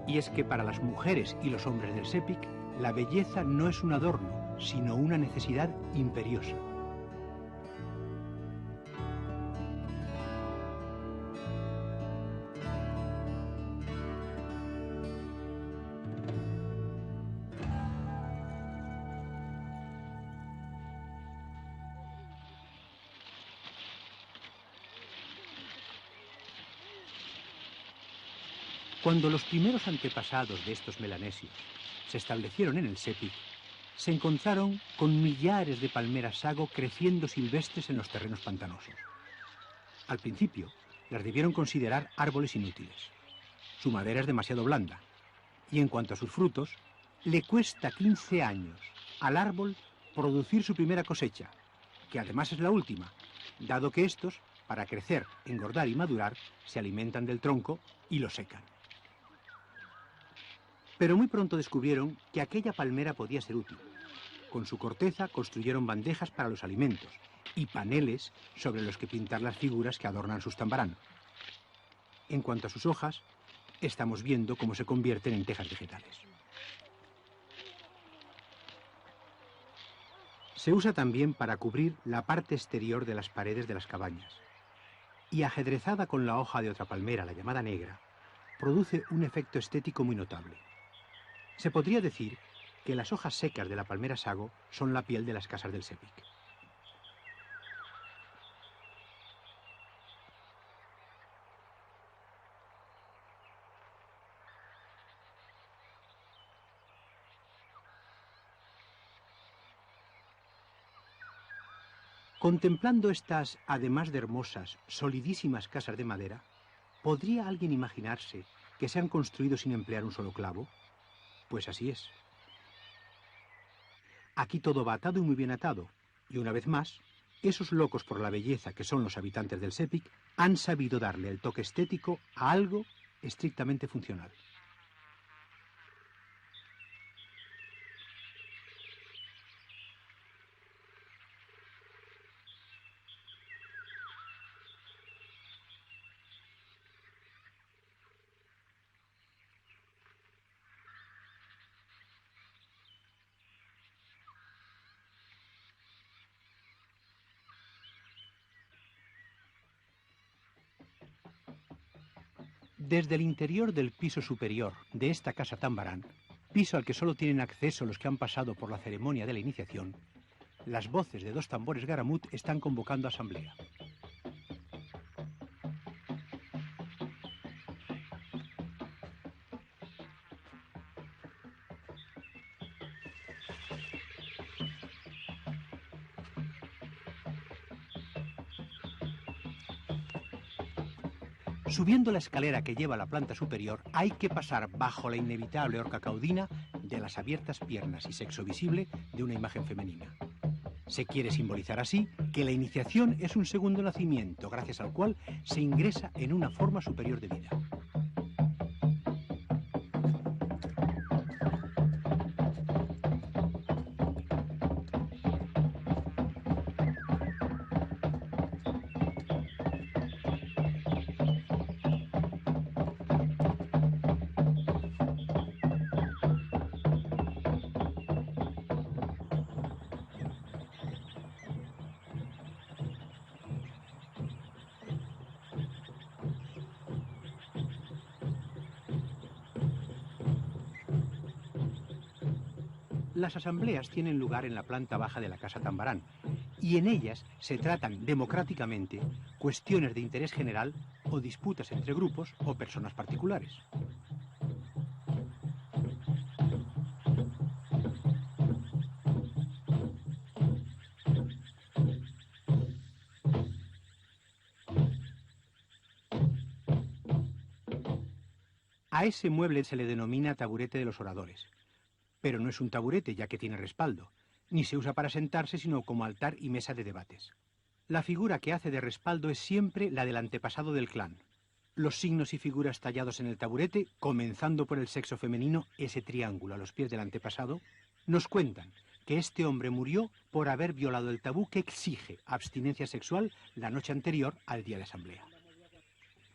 Y es que para las mujeres y los hombres del Sepik, la belleza no es un adorno, sino una necesidad imperiosa. Cuando los primeros antepasados de estos melanesios se establecieron en el Sepik, se encontraron con millares de palmeras sago creciendo silvestres en los terrenos pantanosos. Al principio, las debieron considerar árboles inútiles. Su madera es demasiado blanda, y en cuanto a sus frutos, le cuesta 15 años al árbol producir su primera cosecha, que además es la última, dado que estos, para crecer, engordar y madurar, se alimentan del tronco y lo secan. Pero muy pronto descubrieron que aquella palmera podía ser útil. Con su corteza construyeron bandejas para los alimentos y paneles sobre los que pintar las figuras que adornan sus tambarán. En cuanto a sus hojas, estamos viendo cómo se convierten en tejas vegetales. Se usa también para cubrir la parte exterior de las paredes de las cabañas. Y ajedrezada con la hoja de otra palmera, la llamada negra, produce un efecto estético muy notable. Se podría decir que las hojas secas de la palmera sago son la piel de las casas del Sepik. Contemplando estas, además de hermosas, solidísimas casas de madera, ¿podría alguien imaginarse que se han construido sin emplear un solo clavo? Pues así es. Aquí todo va atado y muy bien atado, y una vez más, esos locos por la belleza que son los habitantes del Sepik han sabido darle el toque estético a algo estrictamente funcional. Desde el interior del piso superior de esta casa Tambarán, piso al que solo tienen acceso los que han pasado por la ceremonia de la iniciación, las voces de 2 tambores garamut están convocando asamblea. Subiendo la escalera que lleva a la planta superior, hay que pasar bajo la inevitable horca caudina de las abiertas piernas y sexo visible de una imagen femenina. Se quiere simbolizar así que la iniciación es un segundo nacimiento, gracias al cual se ingresa en una forma superior de vida. Las asambleas tienen lugar en la planta baja de la Casa Tambarán y en ellas se tratan democráticamente cuestiones de interés general o disputas entre grupos o personas particulares. A ese mueble se le denomina taburete de los oradores. Pero no es un taburete, ya que tiene respaldo, ni se usa para sentarse, sino como altar y mesa de debates. La figura que hace de respaldo es siempre la del antepasado del clan. Los signos y figuras tallados en el taburete, comenzando por el sexo femenino, ese triángulo a los pies del antepasado, nos cuentan que este hombre murió por haber violado el tabú que exige abstinencia sexual la noche anterior al día de asamblea.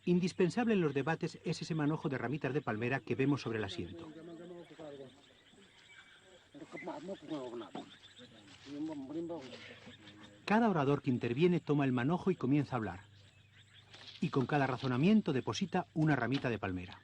Indispensable en los debates es ese manojo de ramitas de palmera que vemos sobre el asiento. Cada orador que interviene toma el manojo y comienza a hablar. Y con cada razonamiento deposita una ramita de palmera.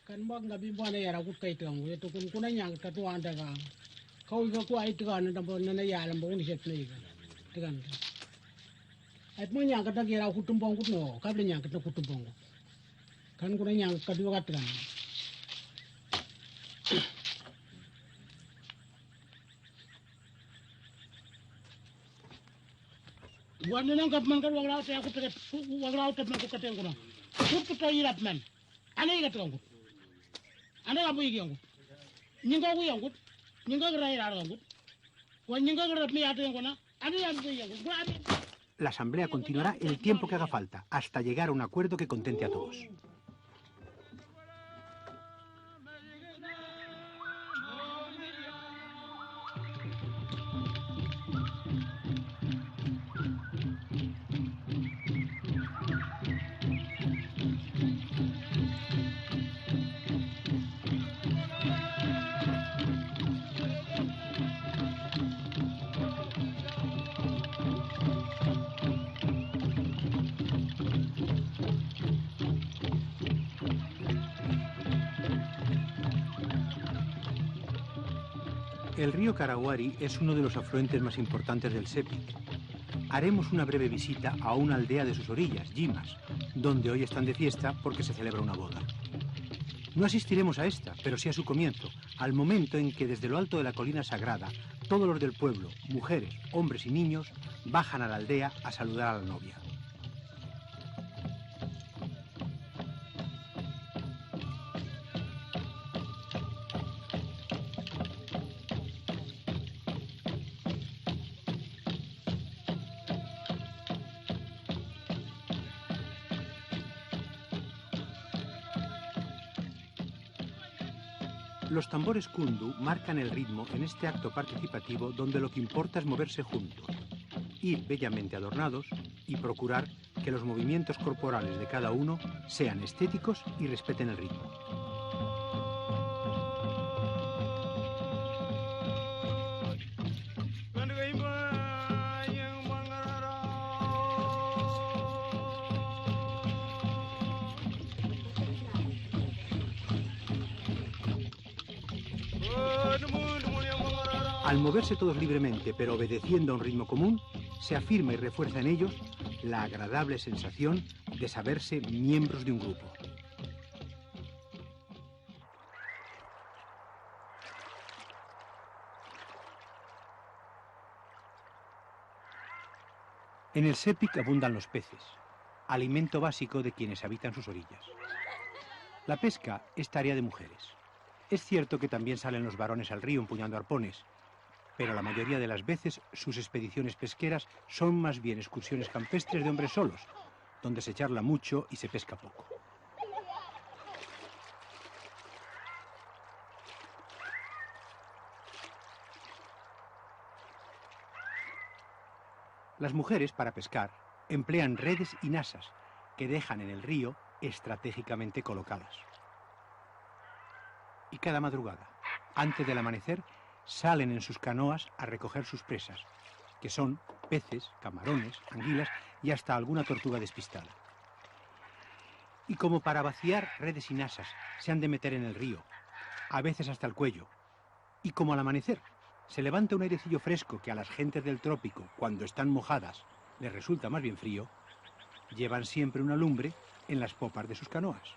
Kan bak ngabi bwana yara kukai tangu itu kun kuna nyang tatu anda ka kau iko ku ai tukan ndambo nana yala mbo ni set nei tukan ai mo nyang kata kira kutumbong kutno kable nyang kata kutumbong kan kuna nyang kadu katan wana nang kap man kan waglaw ta ku pete waglaw ta man ku katen kuna ku to yirat man ane ga tangu ane ga boy gengu Nyinga gu yangut. Nyinga gra ira yangut. Wa nyinga gra mi ate ngona. Ani ya gu yangut. La asamblea continuará el tiempo que haga falta, hasta llegar a un acuerdo que contente a todos. El río Karahuari es uno de los afluentes más importantes del Sepik. Haremos una breve visita a una aldea de sus orillas, Yimas, donde hoy están de fiesta porque se celebra una boda. No asistiremos a esta, pero sí a su comienzo, al momento en que desde lo alto de la colina sagrada, todos los del pueblo, mujeres, hombres y niños, bajan a la aldea a saludar a la novia. Los tambores kundu marcan el ritmo en este acto participativo donde lo que importa es moverse juntos, ir bellamente adornados y procurar que los movimientos corporales de cada uno sean estéticos y respeten el ritmo. Al moverse todos libremente, pero obedeciendo a un ritmo común, se afirma y refuerza en ellos la agradable sensación de saberse miembros de un grupo. En el Sepik abundan los peces, alimento básico de quienes habitan sus orillas. La pesca es tarea de mujeres. Es cierto que también salen los varones al río empuñando arpones, pero la mayoría de las veces sus expediciones pesqueras son más bien excursiones campestres de hombres solos, donde se charla mucho y se pesca poco. Las mujeres, para pescar, emplean redes y nasas que dejan en el río estratégicamente colocadas. Y cada madrugada, antes del amanecer, salen en sus canoas a recoger sus presas, que son peces, camarones, anguilas y hasta alguna tortuga despistada. Y como para vaciar redes y nasas se han de meter en el río, a veces hasta el cuello, y como al amanecer se levanta un airecillo fresco que a las gentes del trópico, cuando están mojadas, les resulta más bien frío, llevan siempre una lumbre en las popas de sus canoas.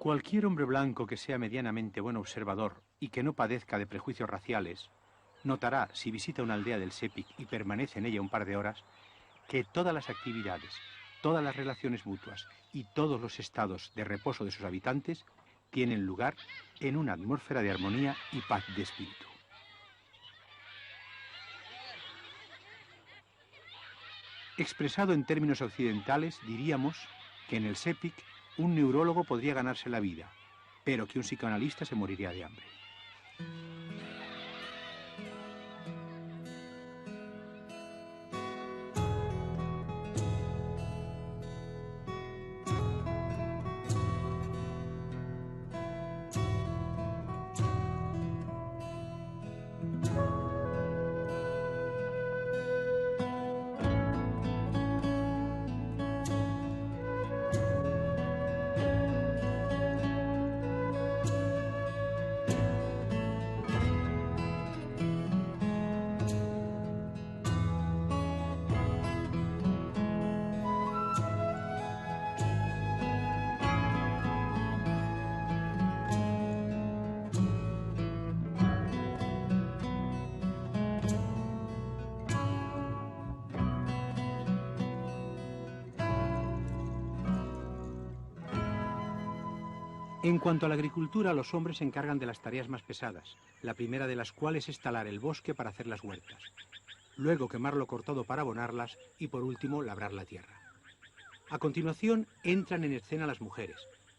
Cualquier hombre blanco que sea medianamente buen observador y que no padezca de prejuicios raciales, notará, si visita una aldea del Sepik y permanece en ella un par de horas, que todas las actividades, todas las relaciones mutuas y todos los estados de reposo de sus habitantes tienen lugar en una atmósfera de armonía y paz de espíritu. Expresado en términos occidentales, diríamos que en el Sepik un neurólogo podría ganarse la vida, pero que un psicoanalista se moriría de hambre. En cuanto a la agricultura, los hombres se encargan de las tareas más pesadas, la primera de las cuales es talar el bosque para hacer las huertas, luego quemar lo cortado para abonarlas y por último labrar la tierra. A continuación entran en escena las mujeres,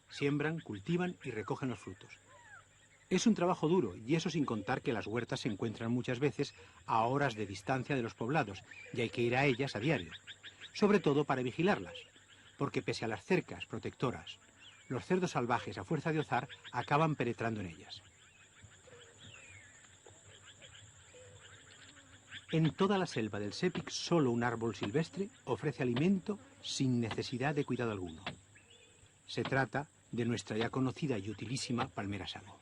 siembran, cultivan y recogen los frutos. Es un trabajo duro y eso sin contar que las huertas se encuentran muchas veces a horas de distancia de los poblados y hay que ir a ellas a diario, sobre todo para vigilarlas, porque pese a las cercas protectoras, los cerdos salvajes a fuerza de ozar acaban penetrando en ellas. En toda la selva del Sepik solo un árbol silvestre ofrece alimento sin necesidad de cuidado alguno. Se trata de nuestra ya conocida y utilísima palmera sago.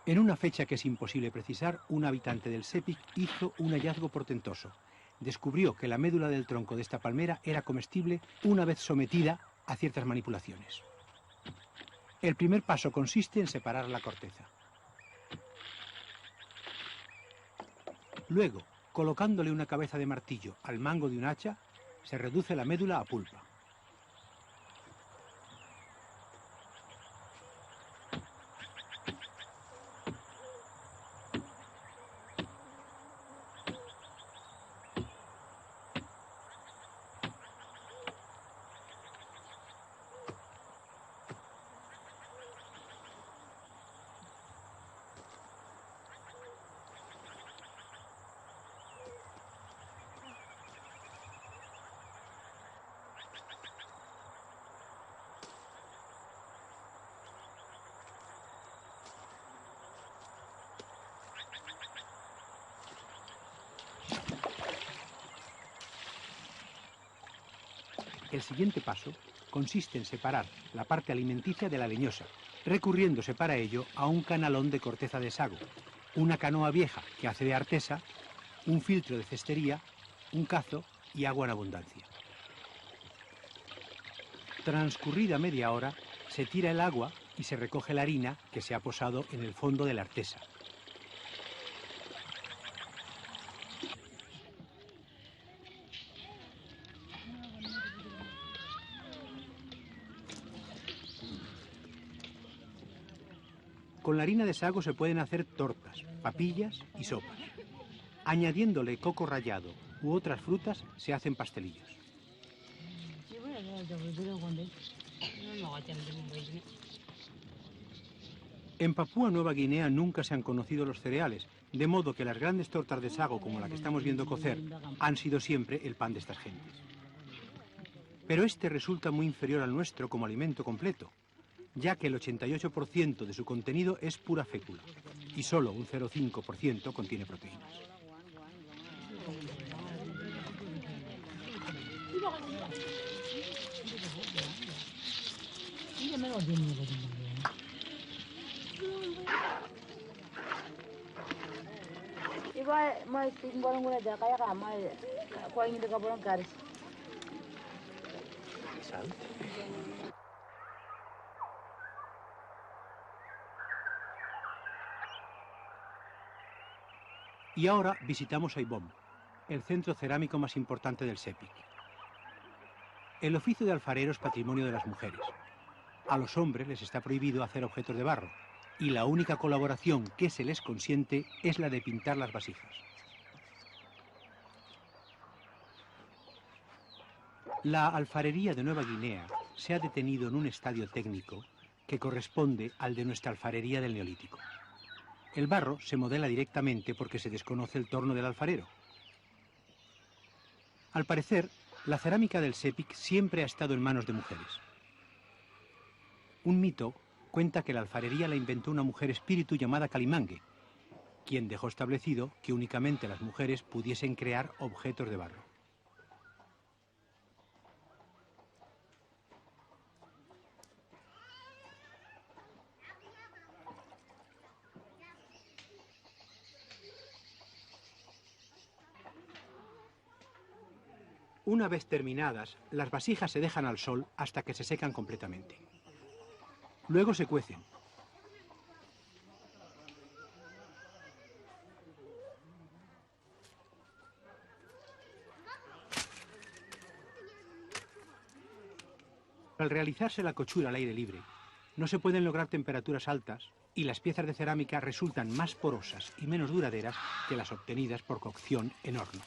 En una fecha que es imposible precisar, un habitante del Sepik hizo un hallazgo portentoso. Descubrió que la médula del tronco de esta palmera era comestible una vez sometida a ciertas manipulaciones. El primer paso consiste en separar la corteza. Luego, colocándole una cabeza de martillo al mango de un hacha, se reduce la médula a pulpa. El siguiente paso consiste en separar la parte alimenticia de la leñosa, recurriéndose para ello a un canalón de corteza de sago, una canoa vieja que hace de artesa, un filtro de cestería, un cazo y agua en abundancia. Transcurrida media hora, se tira el agua y se recoge la harina que se ha posado en el fondo de la artesa. Con la harina de sago se pueden hacer tortas, papillas y sopas. Añadiéndole coco rallado u otras frutas se hacen pastelillos. En Papúa Nueva Guinea nunca se han conocido los cereales, de modo que las grandes tortas de sago como la que estamos viendo cocer han sido siempre el pan de estas gentes. Pero este resulta muy inferior al nuestro como alimento completo, ya que el 88% de su contenido es pura fécula y solo un 0,5% contiene proteínas. Y ahora visitamos Aibom, el centro cerámico más importante del Sepik. El oficio de alfarero es patrimonio de las mujeres. A los hombres les está prohibido hacer objetos de barro, y la única colaboración que se les consiente es la de pintar las vasijas. La alfarería de Nueva Guinea se ha detenido en un estadio técnico que corresponde al de nuestra alfarería del Neolítico. El barro se modela directamente porque se desconoce el torno del alfarero. Al parecer, la cerámica del Sepik siempre ha estado en manos de mujeres. Un mito cuenta que la alfarería la inventó una mujer espíritu llamada Calimangue, quien dejó establecido que únicamente las mujeres pudiesen crear objetos de barro. Una vez terminadas, las vasijas se dejan al sol hasta que se secan completamente. Luego se cuecen. Al realizarse la cochura al aire libre, no se pueden lograr temperaturas altas y las piezas de cerámica resultan más porosas y menos duraderas que las obtenidas por cocción en horno.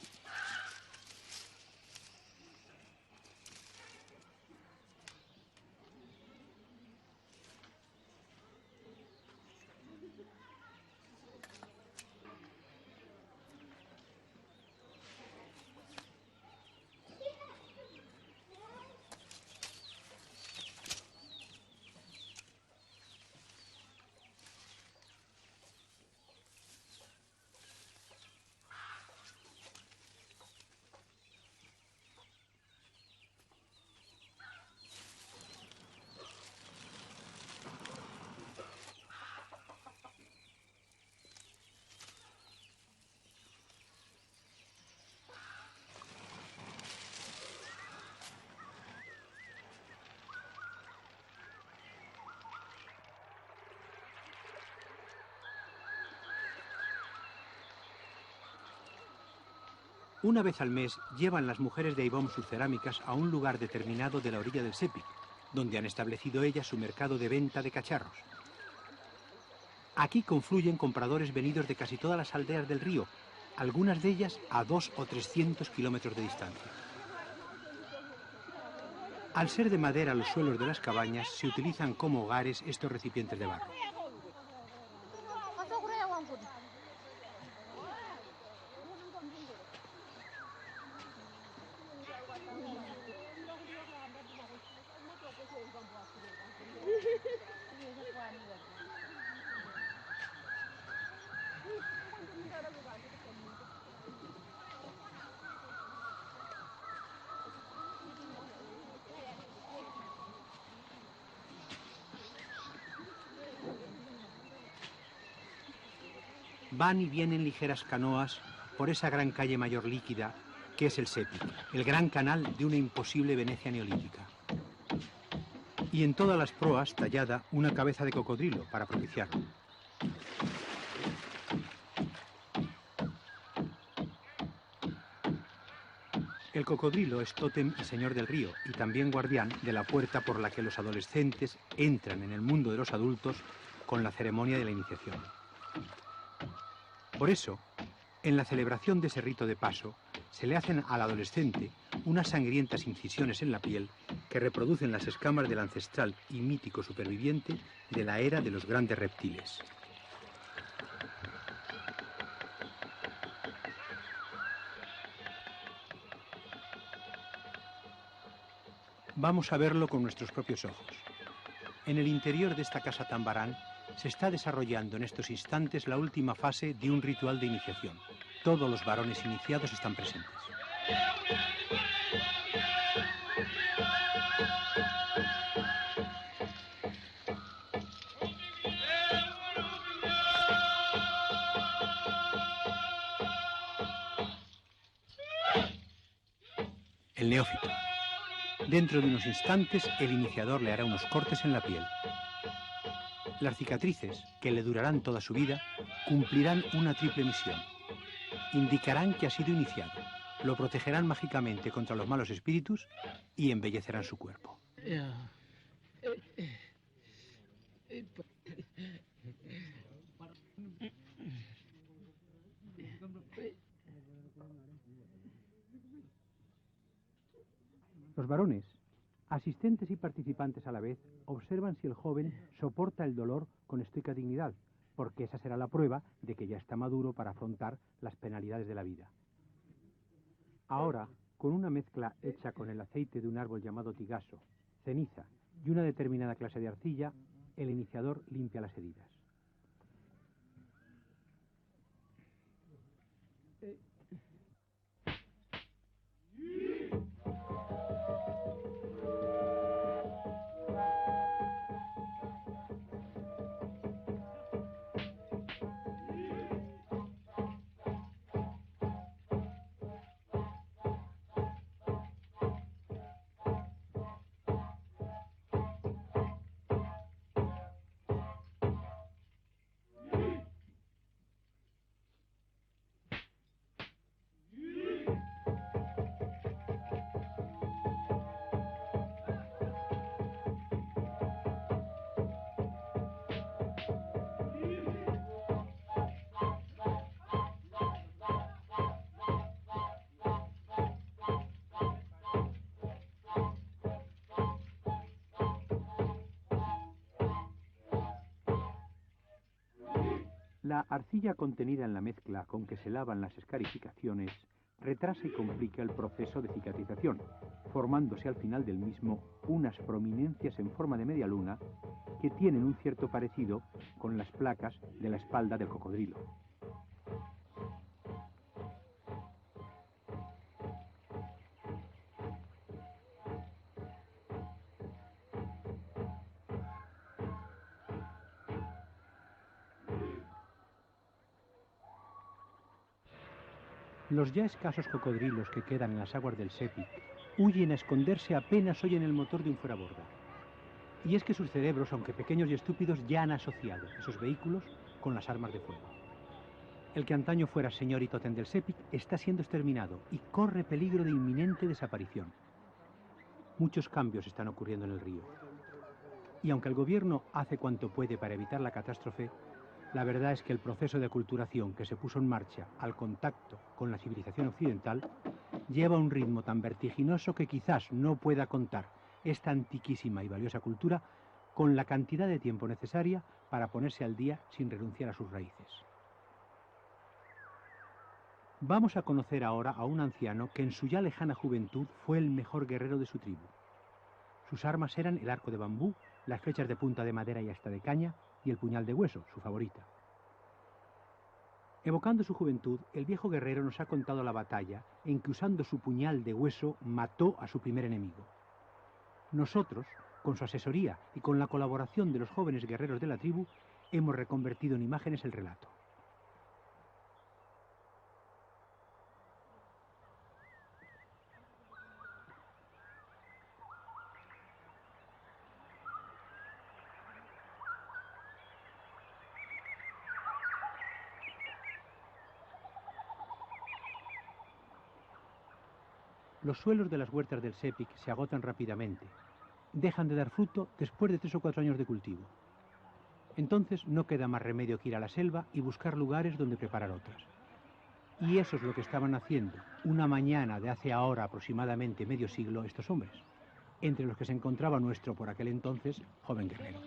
Una vez al mes llevan las mujeres de Aibom sus cerámicas a un lugar determinado de la orilla del Sepik, donde han establecido ellas su mercado de venta de cacharros. Aquí confluyen compradores venidos de casi todas las aldeas del río, algunas de ellas a 200 o 300 kilómetros de distancia. Al ser de madera los suelos de las cabañas, se utilizan como hogares estos recipientes de barro. Van y vienen ligeras canoas por esa gran calle mayor líquida que es el Sepik, el gran canal de una imposible Venecia neolítica. Y en todas las proas tallada una cabeza de cocodrilo para propiciarlo. El cocodrilo es tótem y señor del río y también guardián de la puerta por la que los adolescentes entran en el mundo de los adultos con la ceremonia de la iniciación. Por eso, en la celebración de ese rito de paso, se le hacen al adolescente unas sangrientas incisiones en la piel que reproducen las escamas del ancestral y mítico superviviente de la era de los grandes reptiles. Vamos a verlo con nuestros propios ojos. En el interior de esta casa Tambarán se está desarrollando en estos instantes la última fase de un ritual de iniciación. Todos los varones iniciados están presentes. El neófito. Dentro de unos instantes, el iniciador le hará unos cortes en la piel. Las cicatrices, que le durarán toda su vida, cumplirán una triple misión. Indicarán que ha sido iniciado, lo protegerán mágicamente contra los malos espíritus y embellecerán su cuerpo. Los varones, asistentes y participantes a la vez, observan si el joven soporta el dolor con estoica dignidad, porque esa será la prueba de que ya está maduro para afrontar las penalidades de la vida. Ahora, con una mezcla hecha con el aceite de un árbol llamado tigaso, ceniza y una determinada clase de arcilla, el iniciador limpia las heridas. La arcilla contenida en la mezcla con que se lavan las escarificaciones retrasa y complica el proceso de cicatrización, formándose al final del mismo unas prominencias en forma de media luna que tienen un cierto parecido con las placas de la espalda del cocodrilo. Los ya escasos cocodrilos que quedan en las aguas del Sepik huyen a esconderse apenas oyen el motor de un fueraborda. Y es que sus cerebros, aunque pequeños y estúpidos, ya han asociado esos vehículos con las armas de fuego. El que antaño fuera señor y tótem del Sepik está siendo exterminado y corre peligro de inminente desaparición. Muchos cambios están ocurriendo en el río. Y aunque el gobierno hace cuanto puede para evitar la catástrofe, la verdad es que el proceso de aculturación que se puso en marcha al contacto con la civilización occidental lleva un ritmo tan vertiginoso que quizás no pueda contar esta antiquísima y valiosa cultura con la cantidad de tiempo necesaria para ponerse al día sin renunciar a sus raíces. Vamos a conocer ahora a un anciano que en su ya lejana juventud fue el mejor guerrero de su tribu. Sus armas eran el arco de bambú, las flechas de punta de madera y hasta de caña, y el puñal de hueso, su favorita. Evocando su juventud, el viejo guerrero nos ha contado la batalla en que usando su puñal de hueso mató a su primer enemigo. Nosotros, con su asesoría y con la colaboración de los jóvenes guerreros de la tribu, hemos reconvertido en imágenes el relato. Los suelos de las huertas del Sepik se agotan rápidamente. Dejan de dar fruto después de 3 o 4 años de cultivo. Entonces no queda más remedio que ir a la selva y buscar lugares donde preparar otras. Y eso es lo que estaban haciendo una mañana de hace ahora aproximadamente medio siglo estos hombres, entre los que se encontraba nuestro por aquel entonces joven guerrero.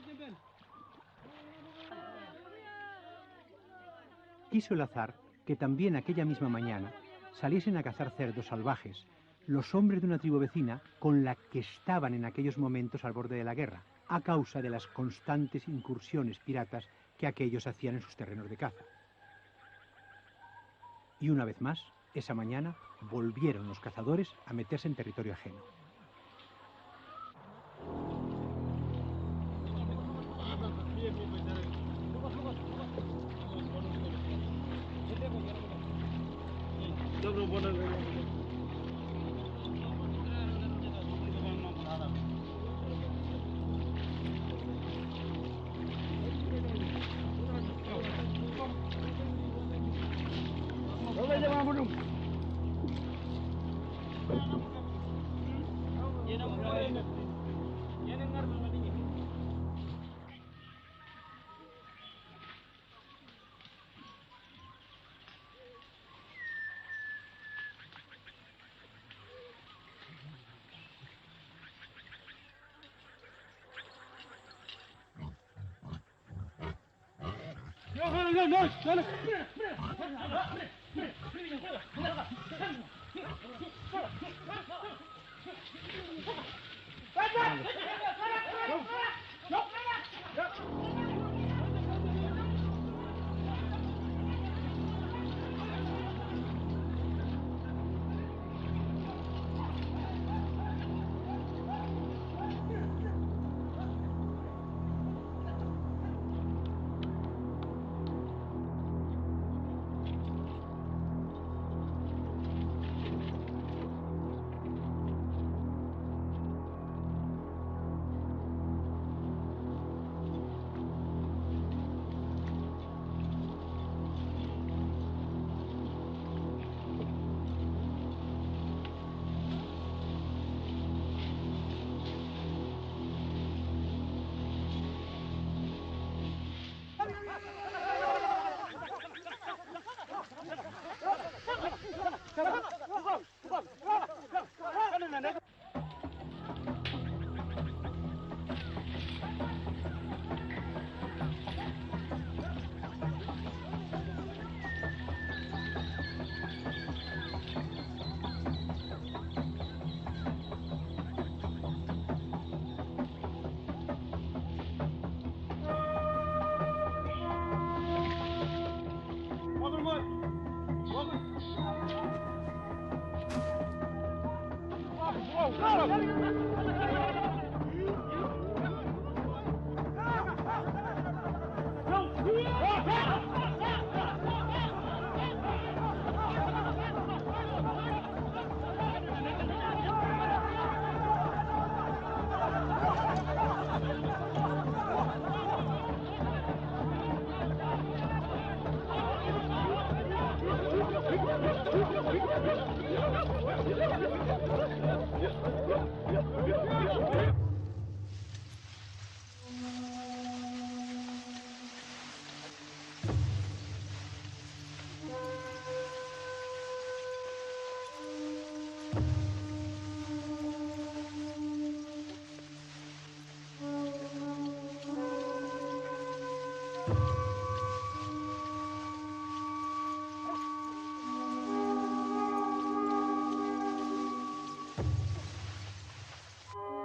Quiso el azar que también aquella misma mañana saliesen a cazar cerdos salvajes los hombres de una tribu vecina con la que estaban en aquellos momentos al borde de la guerra, a causa de las constantes incursiones piratas que aquellos hacían en sus terrenos de caza. Y una vez más, esa mañana, volvieron los cazadores a meterse en territorio ajeno.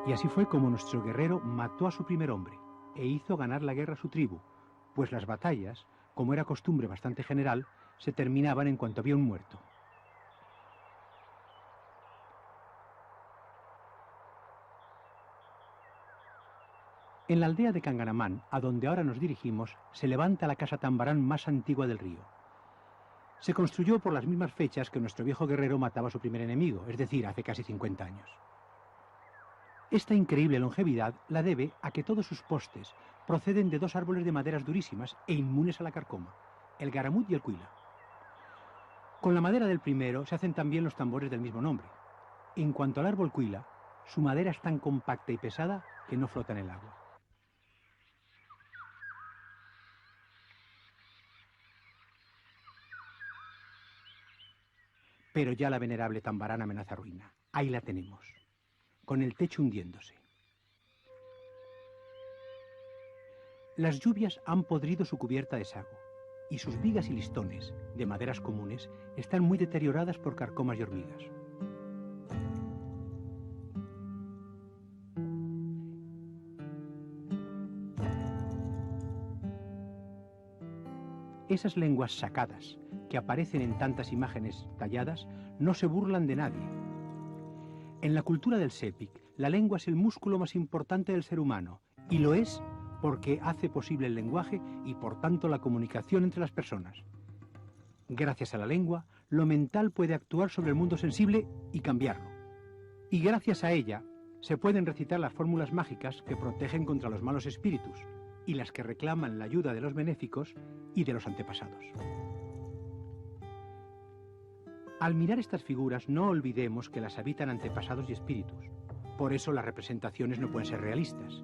Y así fue como nuestro guerrero mató a su primer hombre e hizo ganar la guerra a su tribu, pues las batallas, como era costumbre bastante general, se terminaban en cuanto había un muerto. En la aldea de Canganamán, a donde ahora nos dirigimos, se levanta la casa Tambarán más antigua del río. Se construyó por las mismas fechas que nuestro viejo guerrero mataba a su primer enemigo, es decir, hace casi 50 años. Esta increíble longevidad la debe a que todos sus postes proceden de dos árboles de maderas durísimas e inmunes a la carcoma, el garamut y el cuila. Con la madera del primero se hacen también los tambores del mismo nombre. En cuanto al árbol cuila, su madera es tan compacta y pesada que no flota en el agua. Pero ya la venerable Tambarán amenaza ruina. Ahí la tenemos, con el techo hundiéndose. Las lluvias han podrido su cubierta de sago, y sus vigas y listones, de maderas comunes, están muy deterioradas por carcomas y hormigas. Esas lenguas sacadas, que aparecen en tantas imágenes talladas, no se burlan de nadie. En la cultura del Sepik, la lengua es el músculo más importante del ser humano, y lo es porque hace posible el lenguaje y por tanto la comunicación entre las personas. Gracias a la lengua, lo mental puede actuar sobre el mundo sensible y cambiarlo. Y gracias a ella, se pueden recitar las fórmulas mágicas que protegen contra los malos espíritus y las que reclaman la ayuda de los benéficos y de los antepasados. Al mirar estas figuras, no olvidemos que las habitan antepasados y espíritus. Por eso las representaciones no pueden ser realistas.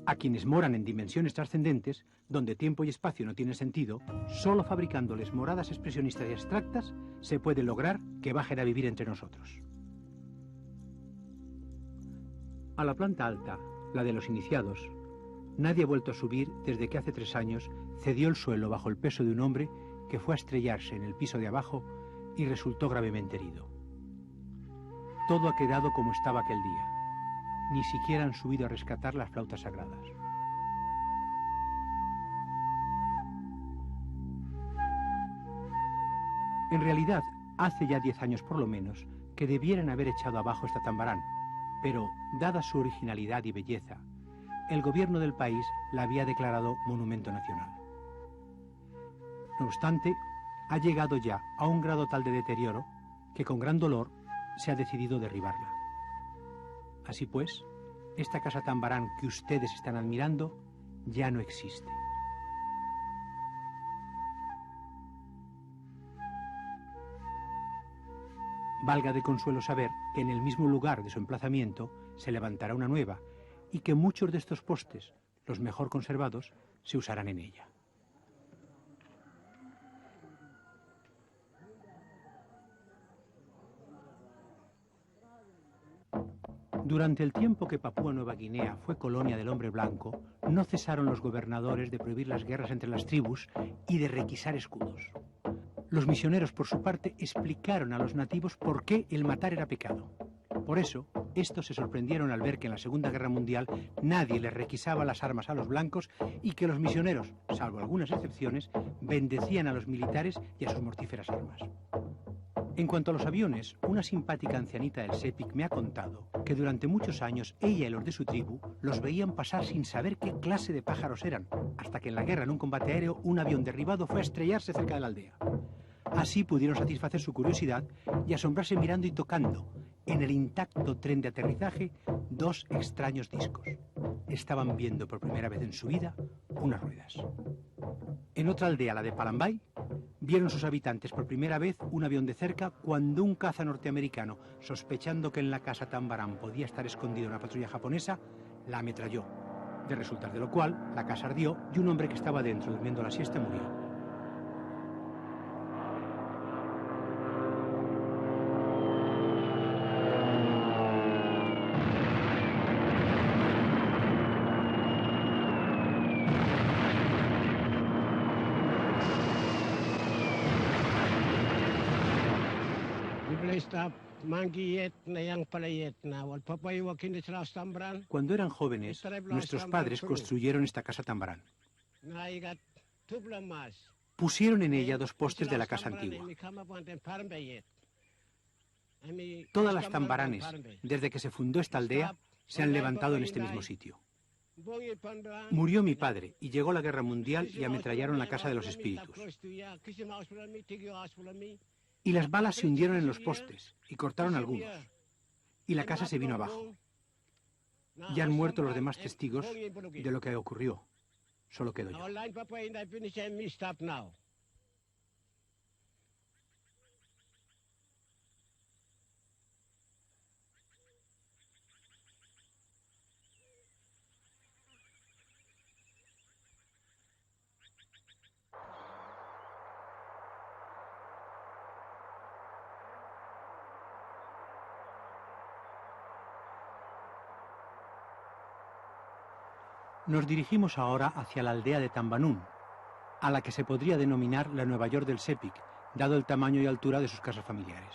A quienes moran en dimensiones trascendentes, donde tiempo y espacio no tienen sentido, solo fabricándoles moradas expresionistas y abstractas se puede lograr que bajen a vivir entre nosotros. A la planta alta, la de los iniciados, nadie ha vuelto a subir desde que hace 3 años cedió el suelo bajo el peso de un hombre que fue a estrellarse en el piso de abajo y resultó gravemente herido. Todo ha quedado como estaba aquel día. Ni siquiera han subido a rescatar las flautas sagradas. En realidad, hace ya 10 años por lo menos que debieran haber echado abajo esta Tambarán, pero, dada su originalidad y belleza, el gobierno del país la había declarado monumento nacional. No obstante, ha llegado ya a un grado tal de deterioro que con gran dolor se ha decidido derribarla. Así pues, esta casa Tambarán que ustedes están admirando ya no existe. Valga de consuelo saber que en el mismo lugar de su emplazamiento se levantará una nueva y que muchos de estos postes, los mejor conservados, se usarán en ella. Durante el tiempo que Papúa Nueva Guinea fue colonia del hombre blanco, no cesaron los gobernadores de prohibir las guerras entre las tribus y de requisar escudos. Los misioneros, por su parte, explicaron a los nativos por qué el matar era pecado. Por eso, estos se sorprendieron al ver que en la Segunda Guerra Mundial nadie les requisaba las armas a los blancos y que los misioneros, salvo algunas excepciones, bendecían a los militares y a sus mortíferas armas. En cuanto a los aviones, una simpática ancianita del Sepik me ha contado que durante muchos años ella y los de su tribu los veían pasar sin saber qué clase de pájaros eran, hasta que en la guerra, en un combate aéreo, un avión derribado fue a estrellarse cerca de la aldea. Así pudieron satisfacer su curiosidad y asombrarse mirando y tocando, en el intacto tren de aterrizaje, 2 extraños discos. Estaban viendo por primera vez en su vida unas ruedas. En otra aldea, la de Palambay, vieron sus habitantes por primera vez un avión de cerca cuando un caza norteamericano, sospechando que en la casa Tambarán podía estar escondida una patrulla japonesa, la ametralló. De resultar de lo cual, la casa ardió y un hombre que estaba dentro durmiendo la siesta murió. Cuando eran jóvenes, nuestros padres construyeron esta casa Tambarán. Pusieron en ella 2 postes de la casa antigua. Todas las Tambaranes, desde que se fundó esta aldea, se han levantado en este mismo sitio. Murió mi padre y llegó la guerra mundial y ametrallaron la casa de los espíritus. Y las balas se hundieron en los postes y cortaron algunos. Y la casa se vino abajo. Ya han muerto los demás testigos de lo que ocurrió. Solo quedo yo. Nos dirigimos ahora hacia la aldea de Tambanún, a la que se podría denominar la Nueva York del Sepik, dado el tamaño y altura de sus casas familiares.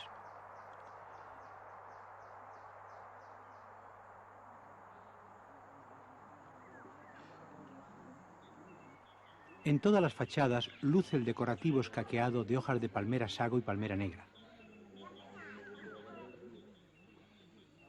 En todas las fachadas luce el decorativo escaqueado de hojas de palmera sago y palmera negra.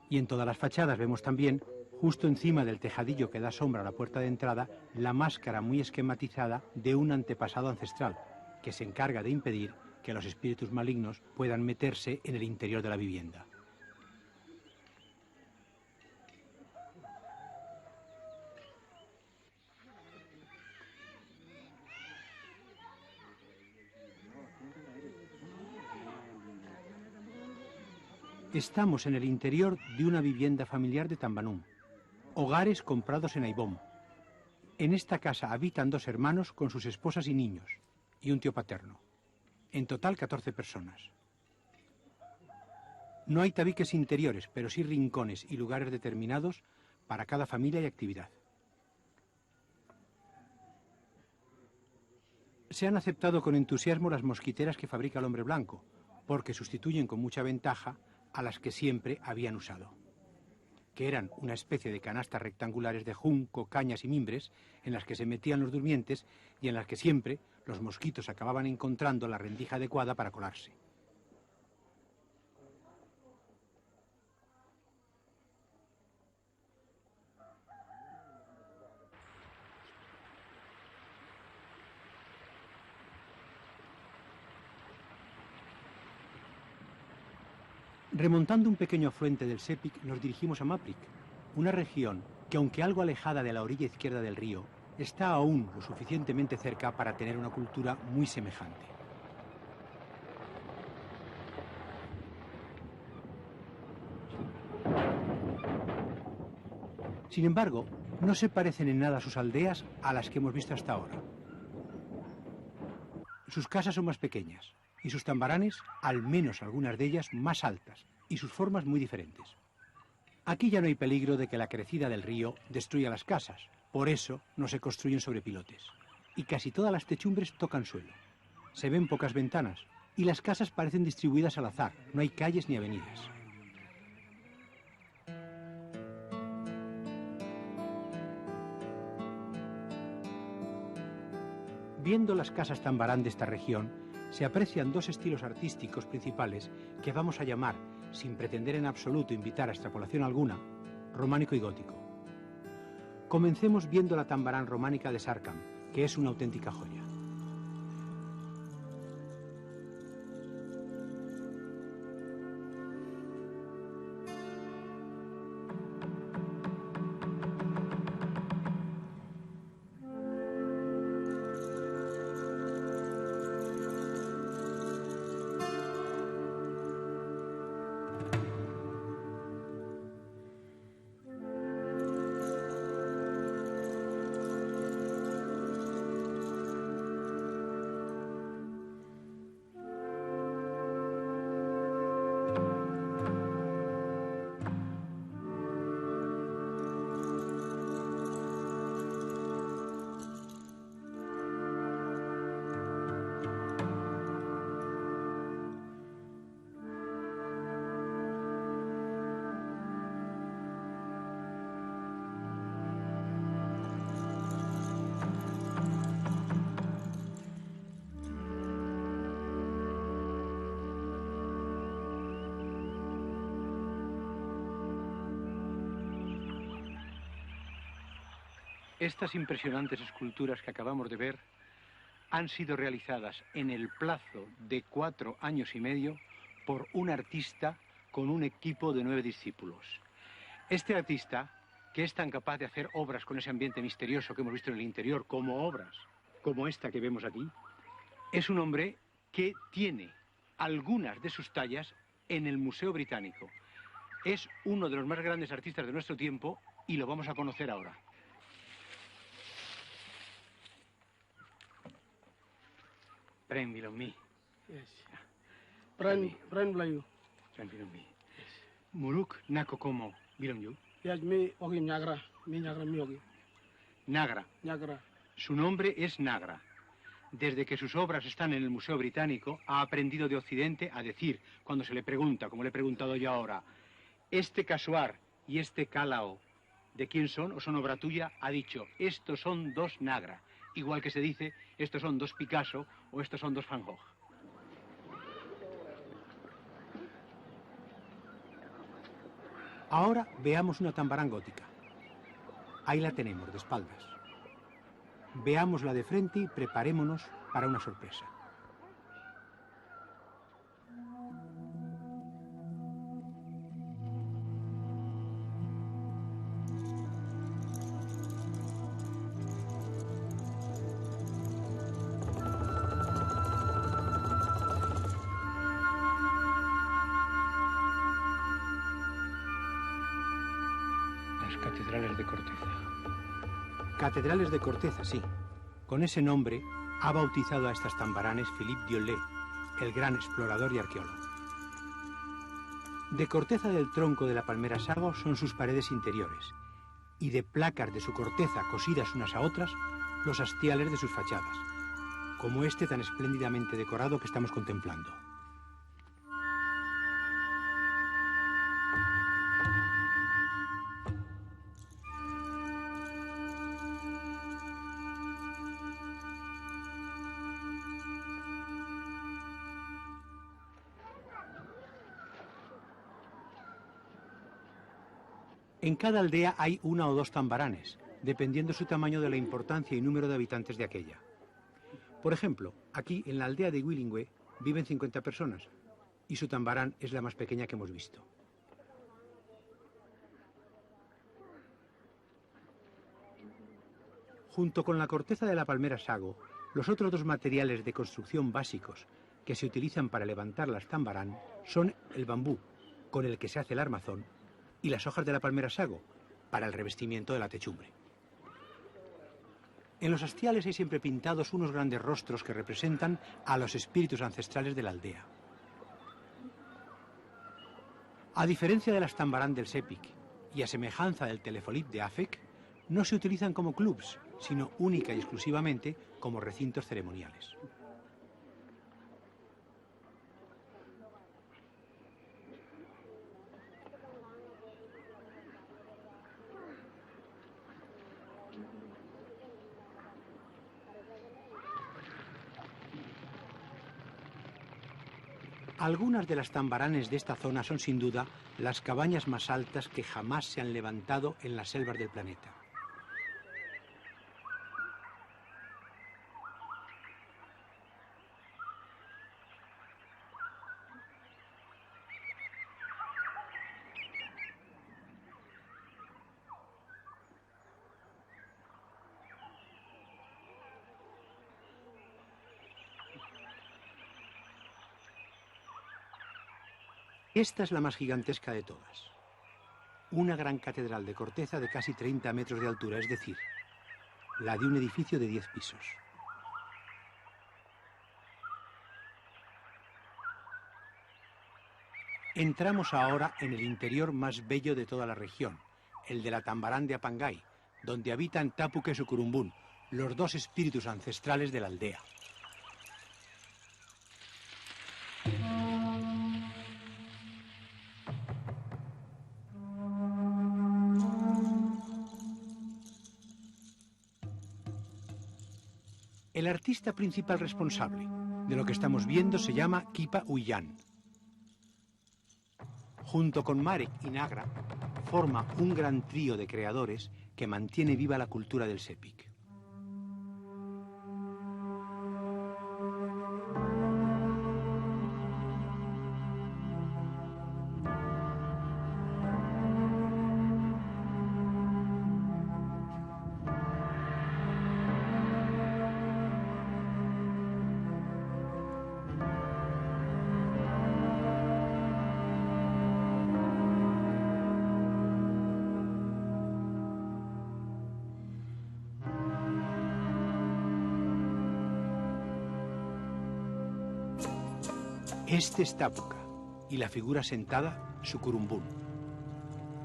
Y en todas las fachadas vemos también, justo encima del tejadillo que da sombra a la puerta de entrada, la máscara muy esquematizada de un antepasado ancestral, que se encarga de impedir que los espíritus malignos puedan meterse en el interior de la vivienda. Estamos en el interior de una vivienda familiar de Tambanún. Hogares comprados en Aibón. En esta casa habitan 2 hermanos con sus esposas y niños, y un tío paterno. En total 14 personas. No hay tabiques interiores, pero sí rincones y lugares determinados para cada familia y actividad. Se han aceptado con entusiasmo las mosquiteras que fabrica el hombre blanco, porque sustituyen con mucha ventaja a las que siempre habían usado, que eran una especie de canastas rectangulares de junco, cañas y mimbres en las que se metían los durmientes y en las que siempre los mosquitos acababan encontrando la rendija adecuada para colarse. Remontando un pequeño afluente del Sepik, nos dirigimos a Maprik, una región que, aunque algo alejada de la orilla izquierda del río, está aún lo suficientemente cerca para tener una cultura muy semejante. Sin embargo, no se parecen en nada sus aldeas a las que hemos visto hasta ahora. Sus casas son más pequeñas y sus tambaranes, al menos algunas de ellas, más altas y sus formas muy diferentes. Aquí ya no hay peligro de que la crecida del río destruya las casas, por eso no se construyen sobre pilotes. Y casi todas las techumbres tocan suelo. Se ven pocas ventanas y las casas parecen distribuidas al azar, no hay calles ni avenidas. Viendo las casas tambarán de esta región, se aprecian dos estilos artísticos principales que vamos a llamar, sin pretender en absoluto invitar a extrapolación alguna, románico y gótico. Comencemos viendo la tambarán románica de Sárcam, que es una auténtica joya. Estas impresionantes esculturas que acabamos de ver han sido realizadas en el plazo de 4 años y medio por un artista con un equipo de 9 discípulos. Este artista, que es tan capaz de hacer obras con ese ambiente misterioso que hemos visto en el interior, como obras como esta que vemos aquí, es un hombre que tiene algunas de sus tallas en el Museo Británico. Es uno de los más grandes artistas de nuestro tiempo y lo vamos a conocer ahora. Pren Bilonmi. Yes. Pren Blayu. Pren Bilonmi. Muruk Nako como Bilonyu. Yes, mi ogi Nagra. Mi Nagra mi ogi. Nagra. Nagra. Su nombre es Nagra. Desde que sus obras están en el Museo Británico, ha aprendido de Occidente a decir, cuando se le pregunta, como le he preguntado yo ahora, este casuar y este calao, ¿de quién son o son obra tuya? Ha dicho, estos son 2 Nagra. Igual que se dice, estos son 2 Picasso o estos son 2 Van Gogh. Ahora veamos una tambarán gótica. Ahí la tenemos, de espaldas. Veámosla de frente y preparémonos para una sorpresa. Catedrales de Corteza. Catedrales de Corteza, sí. Con ese nombre ha bautizado a estas tambaranes Philippe Diollet, el gran explorador y arqueólogo. De corteza del tronco de la palmera sago son sus paredes interiores, y de placas de su corteza cosidas unas a otras, los hastiales de sus fachadas, como este tan espléndidamente decorado que estamos contemplando. En cada aldea hay 1 o 2 tambaranes, dependiendo su tamaño de la importancia y número de habitantes de aquella. Por ejemplo, aquí en la aldea de Willingwe viven 50 personas y su tambarán es la más pequeña que hemos visto. Junto con la corteza de la palmera sago, los otros 2 materiales de construcción básicos que se utilizan para levantar las tambarán son el bambú, con el que se hace el armazón, y las hojas de la palmera sago, para el revestimiento de la techumbre. En los hastiales hay siempre pintados unos grandes rostros que representan a los espíritus ancestrales de la aldea. A diferencia de las tambarán del Sepik y a semejanza del telefolip de Afek, no se utilizan como clubs, sino única y exclusivamente como recintos ceremoniales. Algunas de las tambaranes de esta zona son sin duda las cabañas más altas que jamás se han levantado en las selvas del planeta. Esta es la más gigantesca de todas. Una gran catedral de corteza de casi 30 metros de altura, es decir, la de un edificio de 10 pisos. Entramos ahora en el interior más bello de toda la región, el de la Tambarán de Apangay, donde habitan Tapuca y Sucurumbún, los dos espíritus ancestrales de la aldea. El artista principal responsable de lo que estamos viendo se llama Kipa Huyan. Junto con Marek y Nagra, forma un gran trío de creadores que mantiene viva la cultura del Sepik. Este es Tapuca y la figura sentada, Sucurumbún.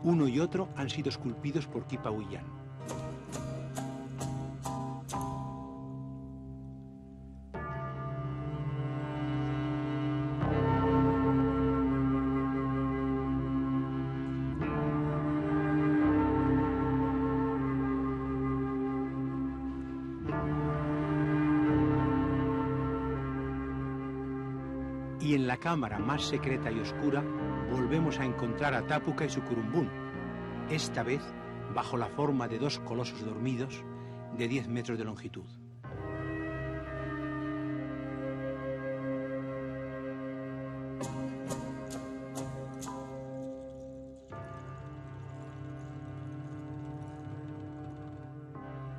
Uno y otro han sido esculpidos por Kipa Huyan. Y en la cámara más secreta y oscura volvemos a encontrar a Tapuca y Sucurumbún, esta vez bajo la forma de dos colosos dormidos de 10 metros de longitud.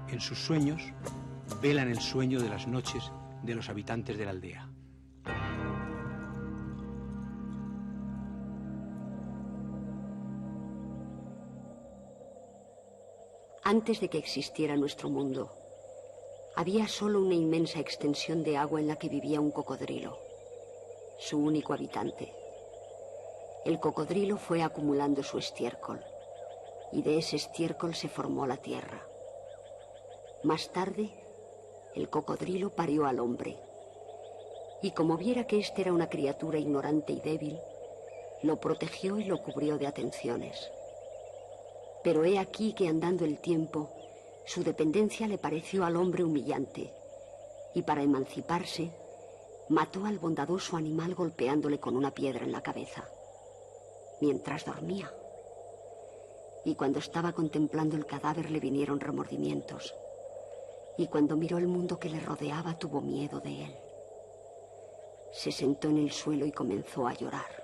En sus sueños velan el sueño de las noches de los habitantes de la aldea. Antes de que existiera nuestro mundo, había solo una inmensa extensión de agua en la que vivía un cocodrilo, su único habitante. El cocodrilo fue acumulando su estiércol, y de ese estiércol se formó la tierra. Más tarde, el cocodrilo parió al hombre, y como viera que éste era una criatura ignorante y débil, lo protegió y lo cubrió de atenciones. Pero he aquí que andando el tiempo, su dependencia le pareció al hombre humillante, y para emanciparse, mató al bondadoso animal golpeándole con una piedra en la cabeza, mientras dormía. Y cuando estaba contemplando el cadáver le vinieron remordimientos, y cuando miró el mundo que le rodeaba tuvo miedo de él. Se sentó en el suelo y comenzó a llorar.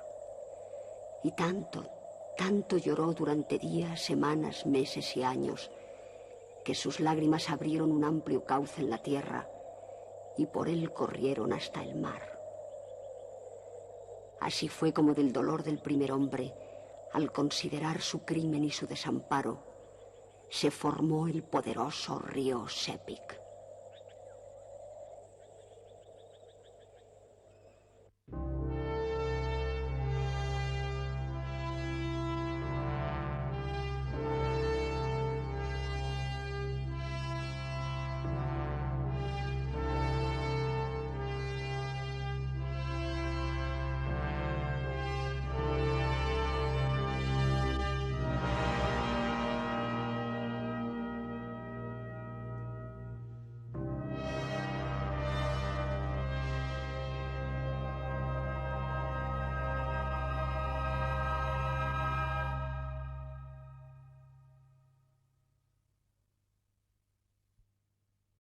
Y tanto lloró durante días, semanas, meses y años, que sus lágrimas abrieron un amplio cauce en la tierra y por él corrieron hasta el mar. Así fue como del dolor del primer hombre, al considerar su crimen y su desamparo, se formó el poderoso río Sepik.